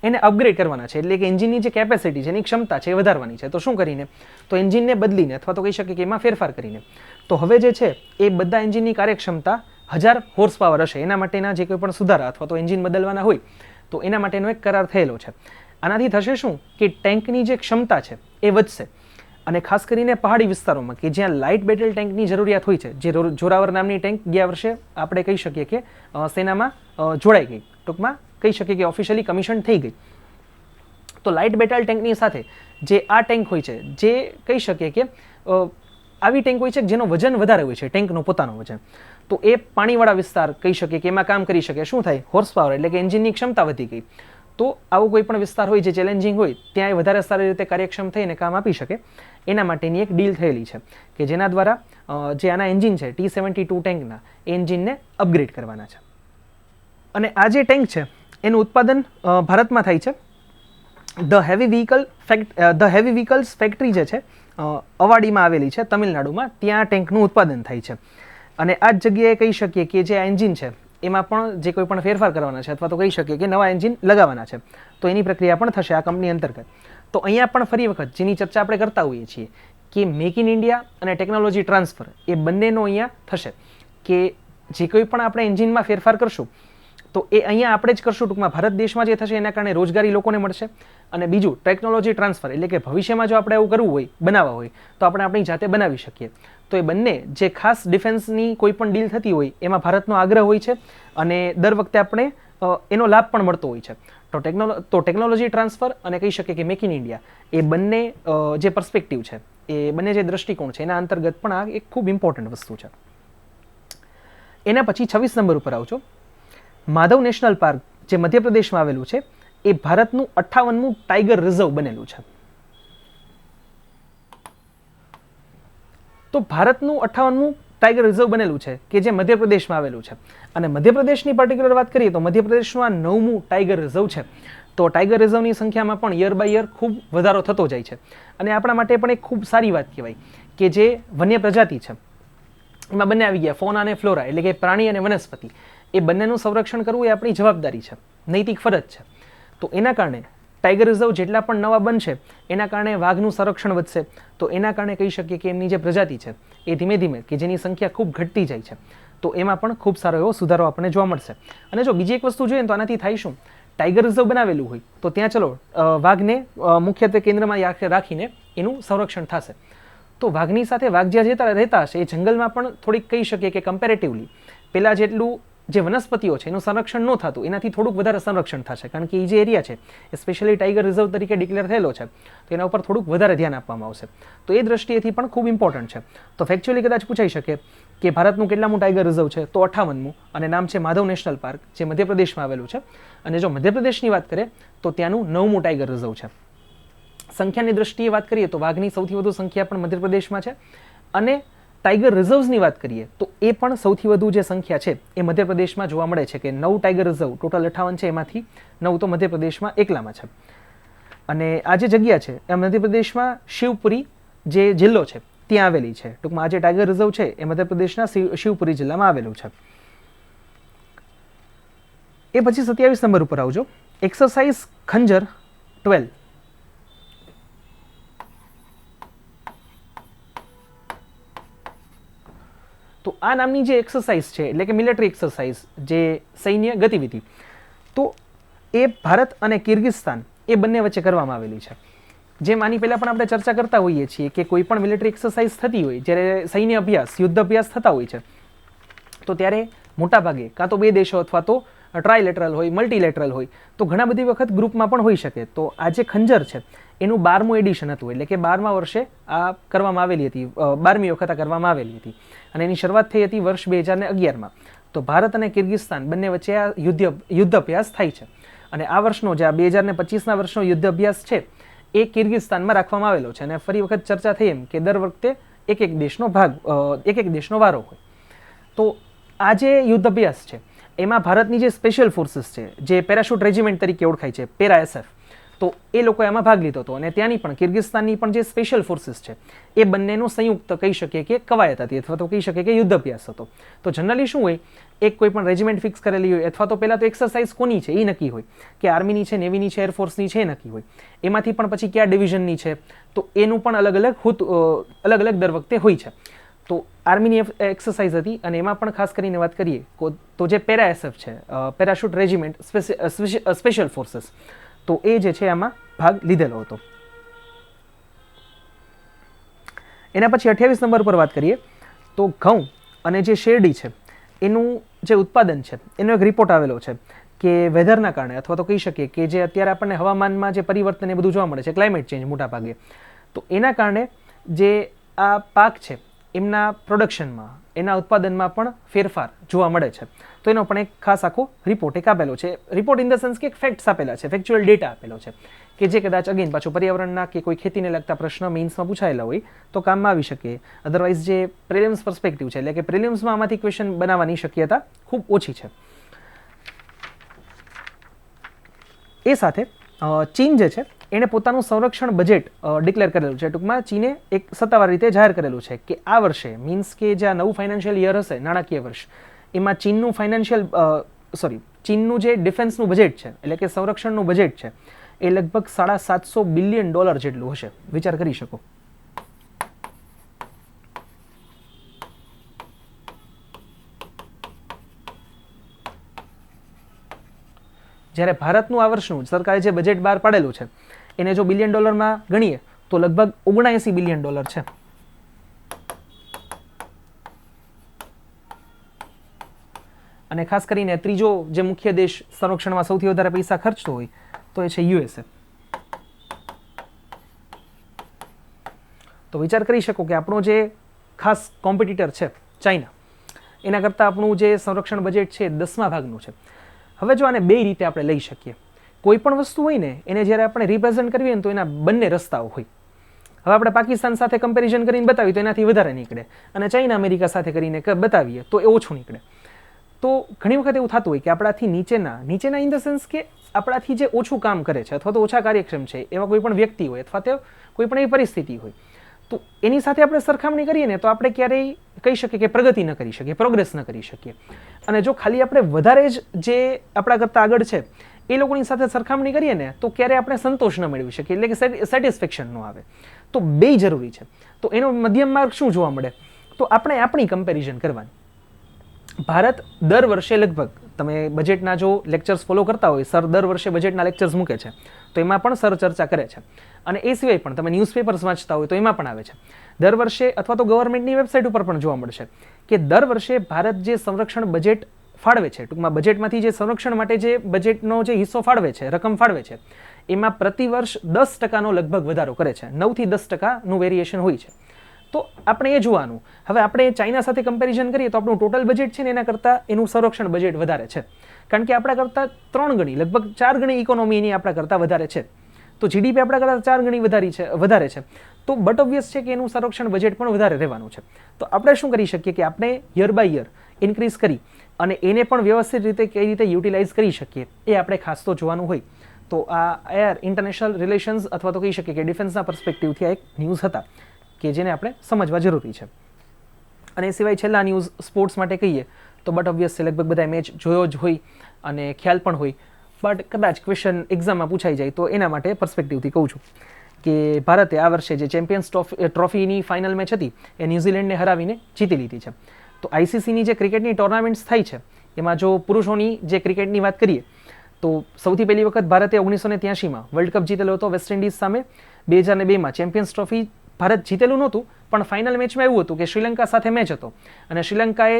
એને અપગ્રેડ કરવાના છે એટલે કે એન્જિનની જે કેપેસિટી છે એની ક્ષમતા છે એ વધારવાની છે. તો શું કરીને? તો એન્જિનને બદલીને અથવા તો કહી શકીએ કે એમાં ફેરફાર કરીને. તો હવે જે છે એ બધા એન્જિનની કાર્યક્ષમતા 1000 હોર્સ પાવર હશે. એના માટેના જે કોઈ પણ સુધારા અથવા તો એન્જિન બદલવાના હોય તો એના માટેનો એક કરાર થયેલો છે. આનાથી થશે શું કે ટેન્કની જે ક્ષમતા છે એ વધશે અને ખાસ કરીને પહાડી વિસ્તારોમાં કે જ્યાં લાઇટ બેટલ ટેન્કની જરૂરિયાત હોય છે, જે જોરાવર નામની ટેન્ક ગયા વર્ષે આપણે કહી શકીએ કે સેનામાં જોડાઈ ગઈ, ટૂંકમાં કહી શકીએ કે ઓફિશિયલી કમિશન થઈ ગઈ. તો લાઇટ બેટલ ટેન્કની સાથે જે આ ટેન્ક હોય છે જે કહી શકીએ કે આવી ટેન્ક હોય છે જેનો વજન વધારે હોય છે, ટેન્કનો પોતાનો વજન, તો એ પાણીવાળા વિસ્તાર કહી શકીએ કે એમાં કામ કરી શકે. શું થાય? હોર્સ પાવર એટલે કે એન્જિનની ક્ષમતા વધી ગઈ. તો આવો કોઈ પણ વિસ્તાર હોય જે ચેલેન્જિંગ હોય ત્યાં એ વધારે સારી રીતે કાર્યક્ષમ થઈને કામ આપી શકે એના માટેની એક ડીલ થયેલી છે કે જેના દ્વારા જે આના એન્જિન છે T-72 ટેન્કના એ એન્જિનને અપગ્રેડ કરવાના છે. અને આ જે ટેન્ક છે એનું ઉત્પાદન ભારતમાં થાય છે. ધ હેવી વ્હીકલ્સ ફેક્ટરી જે છે અવાડીમાં આવેલી છે તમિલનાડુમાં, ત્યાં ટેન્કનું ઉત્પાદન થાય છે. અને આ જ જગ્યાએ કહી શકીએ કે જે આ એન્જિન છે એમાં પણ જે કોઈ પણ ફેરફાર કરવાના છે અથવા તો કહી શકીએ કે નવા એન્જિન લગાવવાના છે તો એની પ્રક્રિયા પણ થશે આ કંપની અંતર્ગત. તો અહીંયા પણ ફરી વખત જેની ચર્ચા આપણે કરતા હોઈએ છીએ કે મેક ઇન ઇન્ડિયા અને ટેકનોલોજી ટ્રાન્સફર એ બંનેનો અહીંયા થશે કે જે કોઈ પણ આપણે એન્જિનમાં ફેરફાર કરશું તો એ અહીંયા આપણે જ કરશું, ટૂંકમાં ભારત દેશમાં જે થશે એના કારણે રોજગારી લોકોને મળશે. અને બીજું ટેકનોલોજી ટ્રાન્સફર એટલે કે ભવિષ્યમાં જો આપણે એવું કરવું હોય, બનાવવા હોય તો આપણે આપણી જાતે બનાવી શકીએ. તો એ બંને જે ખાસ ડિફેન્સની કોઈ પણ ડીલ થતી હોય એમાં ભારતનો આગ્રહ હોય છે અને દર વખતે આપણે એનો લાભ પણ મળતો હોય છે. તો ટેકનોલોજી ટ્રાન્સફર અને કહી શકીએ કે મેક ઇન ઇન્ડિયા એ બંને જે પર્સપેક્ટિવ છે એ બંને જે દ્રષ્ટિકોણ છે એના અંતર્ગત પણ આ એક ખૂબ ઇમ્પોર્ટન્ટ વસ્તુ છે. એના પછી 26 નંબર ઉપર આવજો. માધવ નેશનલ પાર્ક જે મધ્યપ્રદેશમાં આવેલું છે એ ભારતનું 58મું ટાઈગર રિઝર્વ બનેલું છે. તો ભારતનું 58મું ટાઈગર રિઝર્વ બનેલું છે કે જે મધ્યપ્રદેશમાં આવેલું છે. અને મધ્યપ્રદેશની પર્ટિક્યુલર વાત કરીએ તો મધ્યપ્રદેશનું આ 9મું ટાઈગર રિઝર્વ છે. તો ટાઈગર રિઝર્વની સંખ્યામાં પણ યર બાય યર ખૂબ વધારો થતો જાય છે અને આપણા માટે પણ એક ખૂબ સારી વાત કહેવાય કે જે વન્ય પ્રજાતિ છે એમાં બંને આવી ગયા, ફોના અને ફ્લોરા એટલે કે પ્રાણી અને વનસ્પતિ, એ બંનેનું સંરક્ષણ કરવું એ આપણી જવાબદારી છે, નૈતિક ફરજ છે. તો એના કારણે ટાઈગર રિઝર્વ જેટલા પણ નવા બનશે એના કારણે વાઘનું સંરક્ષણ વધશે. તો એના કારણે કહી શકીએ કે એમની જે પ્રજાતિ છે એ ધીમે ધીમે કે જેની સંખ્યા ખૂબ ઘટતી જાય છે તો એમાં પણ ખૂબ સારો એવો સુધારો આપણને જોવા મળશે. અને જો બીજી એક વસ્તુ જોઈએ તો આનાથી થાય શું, ટાઈગર રિઝર્વ બનાવેલું હોય તો ત્યાં ચલો વાઘને મુખ્યત્વે કેન્દ્રમાં રાખીને એનું સંરક્ષણ થશે. તો વાઘની સાથે વાઘ જ્યાં રહેતા હશે એ જંગલમાં પણ થોડીક કહી શકીએ કે કમ્પેરેટિવલી પહેલાં જેટલું જે વનસ્પતિઓ છે એનું સંરક્ષણ ન થતું એનાથી થોડુંક વધારે સંરક્ષણ થશે, કારણ કે એ જે એરિયા છે એ સ્પેશિયલી ટાઈગર રિઝર્વ તરીકે ડિક્લેર થયેલો છે તો એના ઉપર થોડુંક વધારે ધ્યાન આપવામાં આવશે. તો એ દ્રષ્ટિએથી પણ ખૂબ ઇમ્પોર્ટન્ટ છે. તો ફેક્ચ્યુઅલી કદાચ પૂછાઈ શકે કે ભારતનું કેટલામું ટાઈગર રિઝર્વ છે તો 58મું અને નામ છે માધવ નેશનલ પાર્ક જે મધ્યપ્રદેશમાં આવેલું છે. અને જો મધ્યપ્રદેશની વાત કરીએ તો ત્યાંનું 9મું ટાઈગર રિઝર્વ છે. સંખ્યાની દ્રષ્ટિએ વાત કરીએ તો વાઘની સૌથી વધુ સંખ્યા પણ મધ્યપ્રદેશમાં છે, અને ટાઈગર રિઝર્વ્સની વાત કરીએ તો એ પણ સૌથી વધુ જે સંખ્યા છે એ મધ્યપ્રદેશમાં જોવા મળે છે, કે 9 ટાઈગર રિઝર્વ ટોટલ 58 છે, એમાંથી 9 તો મધ્યપ્રદેશમાં એકલામાં છે. અને આ જે જગ્યા છે એ મધ્યપ્રદેશમાં શિવપુરી જે જિલ્લો છે ત્યાં આવેલી છે. ટૂંકમાં આ જે ટાઈગર રિઝર્વ છે એ મધ્યપ્રદેશના શિવપુરી જિલ્લામાં આવેલું છે. એ પછી 27 નંબર ઉપર આવજો. એક્સરસાઇઝ ખંજર 12. તો આ નામની જે એક્સરસાઇઝ છે એટલે કે મિલિટરી એક્સરસાઇઝ, જે સૈન્ય ગતિવિધિ, તો એ ભારત અને કિર્ગિસ્તાન એ બંને વચ્ચે કરવામાં આવેલી છે. જેમ આની પહેલાં પણ આપણે ચર્ચા કરતા હોઈએ છીએ કે કોઈ પણ મિલિટરી એક્સરસાઇઝ થતી હોય, જ્યારે સૈન્ય અભ્યાસ, યુદ્ધ અભ્યાસ થતા હોય છે, તો ત્યારે મોટાભાગે કાં તો બે દેશો અથવા તો ટ્રાયલેટરલ હોય, મલ્ટીલેટરલ હોય, તો ઘણા બધી વખત ગ્રુપમાં પણ હોઈ શકે. તો આ જે ખંજર છે એનું 12મું એડિશન હતું, એટલે કે 12મા વર્ષે આ કરવામાં આવેલી હતી, 12મી વખત આ કરવામાં આવેલી હતી, અને એની શરૂઆત થઈ હતી વર્ષ 2011માં. તો ભારત અને કિર્ગિસ્તાન બંને વચ્ચે આ યુદ્ધ અભ્યાસ થાય છે. અને આ વર્ષનો જે આ 2025ના વર્ષનો યુદ્ધ અભ્યાસ છે એ કિર્ગિસ્તાનમાં રાખવામાં આવેલો છે. અને ફરી વખત ચર્ચા થઈ એમ કે દર વખતે એક દેશનો ભાગ, એક દેશનો વારો હોય. તો આ જે યુદ્ધ અભ્યાસ છે એમાં ભારતની જે સ્પેશિયલ ફોર્સીસ છે, જે પેરાશૂટ રેજિમેન્ટ તરીકે ઓળખાય છે, પેરા SF, તો એ લોકોએ આમાં ભાગ લીધો હતો. અને ત્યાંની પણ કિર્ગિસ્તાનની પણ જે સ્પેશિયલ ફોર્સીસ છે એ બંનેનું સંયુક્ત કહી શકીએ કે કવાયત હતી, અથવા તો કહી શકીએ કે યુદ્ધ અભ્યાસ હતો. તો જનરલી શું હોય, એક કોઈ પણ રેજિમેન્ટ ફિક્સ કરેલી હોય, અથવા તો પહેલાં તો એક્સરસાઇઝ કોની છે એ નક્કી હોય, કે આર્મીની છે, નેવીની છે, એરફોર્સની છે, એ નક્કી હોય. એમાંથી પણ પછી કયા ડિવિઝનની છે તો એનું પણ અલગ અલગ દર વખતે હોય છે. તો આર્મીની એક્સરસાઇઝ હતી, અને એમાં પણ ખાસ કરીને વાત કરીએ તો જે પેરા SF છે, પેરાશૂટ રેજિમેન્ટ સ્પેશિયલ ફોર્સીસ, તો એ જે છે આમાં ભાગ લીધેલો હતો. એના પછી 28 નંબર પર વાત કરીએ તો ઘઉં અને જે શેરડી છે એનું જે ઉત્પાદન છે એનો એક રિપોર્ટ આવેલો છે કે વેધરના કારણે, અથવા તો કહી શકીએ કે જે અત્યારે આપણને હવામાનમાં જે પરિવર્તન એ બધું જોવા મળે છે, ક્લાઇમેટ ચેન્જ મોટા ભાગે, તો એના કારણે જે આ પાક છે એમના પ્રોડક્શનમાં, એના ઉત્પાદનમાં પણ ફેરફાર જોવા મળે છે. તો એનો પણ એક ખાસ આખો રિપોર્ટ એક આપેલો છે. રિપોર્ટ ઇન ધ સેન્સ કે ફેક્ટ્સ આપેલા છે, ફેક્ચ્યુઅલ ડેટા આપેલો છે, કે જે કદાચ અગેન પાછું પર્યાવરણના કે કોઈ ખેતીને લગતા પ્રશ્ન મેઇન્સમાં પૂછાયેલા હોય તો કામમાં આવી શકે. અધરવાઇઝ જે પ્રિલિમ્સ પર્સપેક્ટિવ છે, એટલે કે પ્રિલિમ્સમાં આમાંથી ક્વેશ્ચન બનાવવાની શક્યતા ખૂબ ઓછી છે. એ સાથે ચીન જે છે એણે પોતાનું સંરક્ષણ બજેટ ડિક્લેર કરેલું છે. ટૂંકમાં ચીને એક સત્તાવાર રીતે જાહેર કરેલું છે કે આ વર્ષે, મીન્સ કે જે આ નવું ફાઇનાન્શિયલ યર હશે, નાણાકીય વર્ષ, એમાં ચીનનું જે ડિફેન્સનું બજેટ છે, એટલે કે સંરક્ષણનું બજેટ છે, એ લગભગ $750 બિલિયન જેટલું હશે. વિચાર કરી શકો. જ્યારે ભારતનું આ વર્ષનું સરકારે જે બજેટ બહાર પાડેલું છે એને જો બિલિયન ડોલરમાં ગણીએ તો લગભગ $79 બિલિયન છે. અને ખાસ કરીને ત્રીજો જે મુખ્ય દેશ સંરક્ષણમાં સૌથી વધારે પૈસા ખર્ચતો હોય તો એ છે USA. તો વિચાર કરી શકો કે આપણો જે ખાસ કોમ્પિટિટર છે ચાઇના, એના કરતાં આપણું જે સંરક્ષણ બજેટ છે 10મા ભાગનું છે. હવે જો આને બે રીતે આપણે લઈ શકીએ. કોઈ પણ વસ્તુ હોય ને એને જ્યારે આપણે રિપ્રેઝન્ટ કરવી ને તો એના બંને રસ્તાઓ હોય. હવે આપણે પાકિસ્તાન સાથે કમ્પેરિઝન કરીને બતાવીએ તો એનાથી વધારે નીકળે, અને ચાઇના અમેરિકા સાથે કરીને બતાવીએ તો એ ઓછું નીકળે. તો ઘણી વખત એવું થતું હોય કે આપણાથી નીચેના ઇન ધ સેન્સ કે આપણાથી જે ઓછું કામ કરે છે અથવા તો ઓછા કાર્યક્ષમ છે એવા કોઈ પણ વ્યક્તિ હોય, અથવા તો કોઈ પણ એવી પરિસ્થિતિ હોય, તો એની સાથે આપણે સરખામણી કરીએ ને તો આપણે ક્યારેય કહી શકીએ કે પ્રગતિ ન કરી શકીએ, પ્રોગ્રેસ ન કરી શકીએ. અને જો ખાલી આપણે વધારે જ જે આપણા કરતાં આગળ છે એ લોકોની સાથે સરખામણી કરીએ ને તો ક્યારે આપણે સંતોષ ન મેળવી શકીએ, એટલે કે સેટિસ્ફેક્શન ન આવે. તો બે જરૂરી છે. તો એનો મધ્યમ માર્ગ શું જોવા મળે, તો આપણે આપણી કમ્પેરિઝન કરવાની. ભારત દર વર્ષે લગભગ, તમે બજેટના જો લેક્ચર્સ ફોલો કરતા હોય, સર દર વર્ષે બજેટના લેક્ચર્સ મૂકે છે, તો એમાં પણ સર ચર્ચા કરે છે. અને એ સિવાય પણ તમે ન્યૂઝપેપર્સ વાંચતા હોય તો એમાં પણ આવે છે. દર વર્ષે, અથવા તો ગવર્મેન્ટની વેબસાઇટ ઉપર પણ જોવા મળશે કે દર વર્ષે ભારત જે સંરક્ષણ બજેટ ફાળવે છે, ટૂંકમાં બજેટમાંથી જે સંરક્ષણ માટે જે બજેટનો જે હિસ્સો ફાળવે છે, રકમ ફાળવે છે, એમાં પ્રતિ વર્ષ 10%નો લગભગ વધારો કરે છે. 9 થી 10%નું વેરિએશન હોય છે. તો આપણે એ જોવાનું. હવે આપણે ચાઇના સાથે કમ્પેરિઝન કરીએ તો આપણું ટોટલ બજેટ છે ને એના કરતાં એનું સંરક્ષણ બજેટ વધારે છે, કારણ કે આપણા કરતાં 3 ગણી, લગભગ 4 ગણી ઇકોનોમી એની આપણા કરતાં વધારે છે. તો જીડીપી આપણા કરતાં 4 ગણી વધારે છે, તો બટ ઓબ્વિયસ છે કે એનું સંરક્ષણ બજેટ પણ વધારે રહેવાનું છે. તો આપણે શું કરી શકીએ કે આપણે યર બાય યર ઇન્ક્રીઝ કરી અને એને પણ વ્યવસ્થિત રીતે કઈ રીતે યુટિલાઇઝ કરી શકીએ એ આપણે ખાસ તો જોવાનું હોય. તો આ ઇન્ટરનેશનલ રિલેશન્સ અથવા તો કહી શકીએ કે ડિફેન્સના પર્સપેક્ટિવથી આ એક ન્યૂઝ હતા કે જેને આપણે સમજવા જરૂરી છે. અને એ સિવાય છેલ્લા ન્યૂઝ સ્પોર્ટ્સ માટે કહીએ તો બટ ઓબ્વિયસ છે લગભગ બધા મેચ જોયો જ હોય અને ખ્યાલ પણ હોય, બટ કદાચ ક્વેશ્ચન એક્ઝામમાં પૂછાઈ જાય તો એના માટે પર્સપેક્ટિવથી કહું છું કે ભારતે આ વર્ષે જે ચેમ્પિયન્સ ટ્રોફીની ફાઇનલ મેચ હતી એ ન્યૂઝીલેન્ડને હરાવીને જીતી લીધી છે. તો આઈસીસીની જે ક્રિકેટની ટુર્નામેન્ટ્સ થાય છે એમાં જો પુરુષોની જે ક્રિકેટની વાત કરીએ તો સૌથી પહેલી વખત ભારતે 1983માં વર્લ્ડ કપ જીતેલો હતો વેસ્ટ ઇન્ડિઝ સામે. 2002માં ચેમ્પિયન્સ ટ્રોફી ભારત જીતેલું નહોતું, પણ ફાઇનલ મેચમાં એવું હતું કે શ્રીલંકા સાથે મેચ હતો અને શ્રીલંકાએ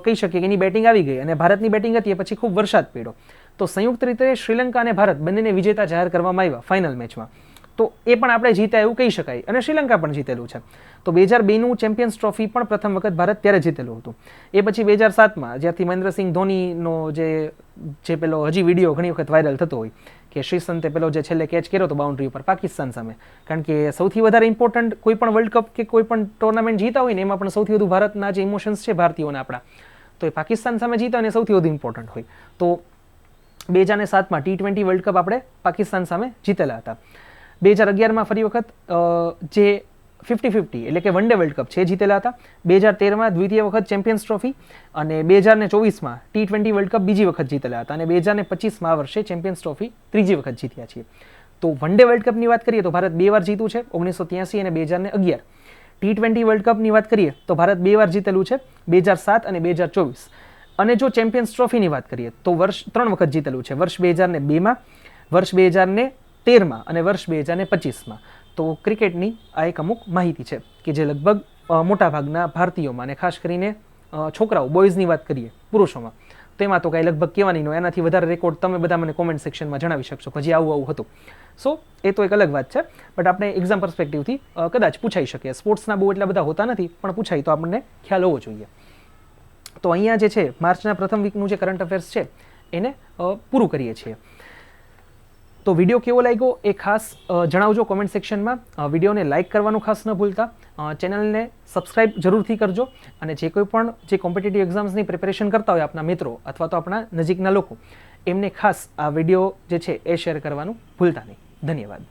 કહી શકીએ કે એની બેટિંગ આવી ગઈ અને ભારતની બેટિંગ હતી એ પછી ખૂબ વરસાદ પડ્યો. તો સંયુક્ત રીતે શ્રીલંકા અને ભારત બંનેને વિજેતા જાહેર કરવામાં આવ્યા ફાઇનલ મેચમાં. તો એ પણ આપણે જીત્યા એવું કહી શકાય અને શ્રીલંકા પણ જીતેલું છે. તો 2002નું ચેમ્પિયન્સ ટ્રોફી પણ પ્રથમ વખત ભારત ત્યારે જીતેલું હતું. એ પછી 2007માં જ્યાંથી મહેન્દ્રસિંહ ધોનીનો જે પેલો હજી વિડીયો ઘણી વખત વાયરલ થતો હોય કે શ્રીસંતે પેલો જે છેલ્લે કેચ કર્યો હતો બાઉન્ડ્રી ઉપર પાકિસ્તાન સામે, કારણ કે સૌથી વધારે ઇમ્પોર્ટન્ટ કોઈ પણ વર્લ્ડ કપ કે કોઈ પણ ટુર્નામેન્ટ જીતા હોય ને એમાં પણ સૌથી વધુ ભારતના જે ઇમોશન્સ છે ભારતીયોના આપણા, તો એ પાકિસ્તાન સામે જીતા અને સૌથી વધુ ઇમ્પોર્ટન્ટ હોય. તો 2007માં T20 વર્લ્ડ કપ આપણે પાકિસ્તાન સામે જીતેલા હતા. 2011માં ફરી વખત જે 50-50 એટલે કે વન ડે વર્લ્ડ કપ છે જીતેલા હતા. 2013માં દ્વિતીય વખત ચેમ્પિયન્સ ટ્રોફી અને 2024માં T20 વર્લ્ડ કપ બીજી વખત જીતેલા હતા અને 2025માં આ વર્ષે ચેમ્પિયન્સ ટ્રોફી ત્રીજી વખત જીત્યા છીએ. તો વન ડે વર્લ્ડ કપની વાત કરીએ તો ભારત 2 વાર જીત્યું છે, 1983 અને 2011. T20 વર્લ્ડ કપની વાત કરીએ તો ભારત 2 વાર જીતેલું છે, 2007 અને 2024. અને જો ચેમ્પિયન્સ ટ્રોફીની વાત કરીએ તો વર્ષ 3 વખત જીતેલું છે, વર્ષ 2002માં, વર્ષ 2013માં અને વર્ષ 2025માં. તો ક્રિકેટની આ એક અમુક માહિતી છે કે જે લગભગ મોટાભાગના ભારતીયોમાં અને ખાસ કરીને છોકરાઓ બોયઝની વાત કરીએ પુરુષોમાં તેમાં તો કાંઈ લગભગ કહેવાની નહીં, એનાથી વધારે રેકોર્ડ તમે બધા મને કોમેન્ટ સેક્શનમાં જણાવી શકશો કે હજી આવું હતું. સો એ તો એક અલગ વાત છે, બટ આપણે એક્ઝામ પર્સપેક્ટિવથી કદાચ પૂછાઈ શકીએ. સ્પોર્ટ્સના બહુ એટલા બધા હોતા નથી પણ પૂછાય તો આપણને ખ્યાલ હોવો જોઈએ. તો અહીંયા જે છે માર્ચના પ્રથમ વીકનું જે કરંટ અફેર્સ છે એને પૂરું કરીએ છીએ. તો વિડીયો કેવો લાગ્યો એ ખાસ જણાવજો કોમેન્ટ સેક્શનમાં. વિડીયોને લાઇક કરવાનું ખાસ ન ભૂલતા, ચેનલને સબસ્ક્રાઇબ જરૂરથી કરજો અને જે કોઈ પણ જે કોમ્પિટિટિવ એક્ઝામ્સની પ્રિપેરેશન કરતા હોય આપણા મિત્રો અથવા તો આપણા નજીકના લોકો એમને ખાસ આ વિડીયો જે છે એ શેર કરવાનું ભૂલતા નહીં. ધન્યવાદ.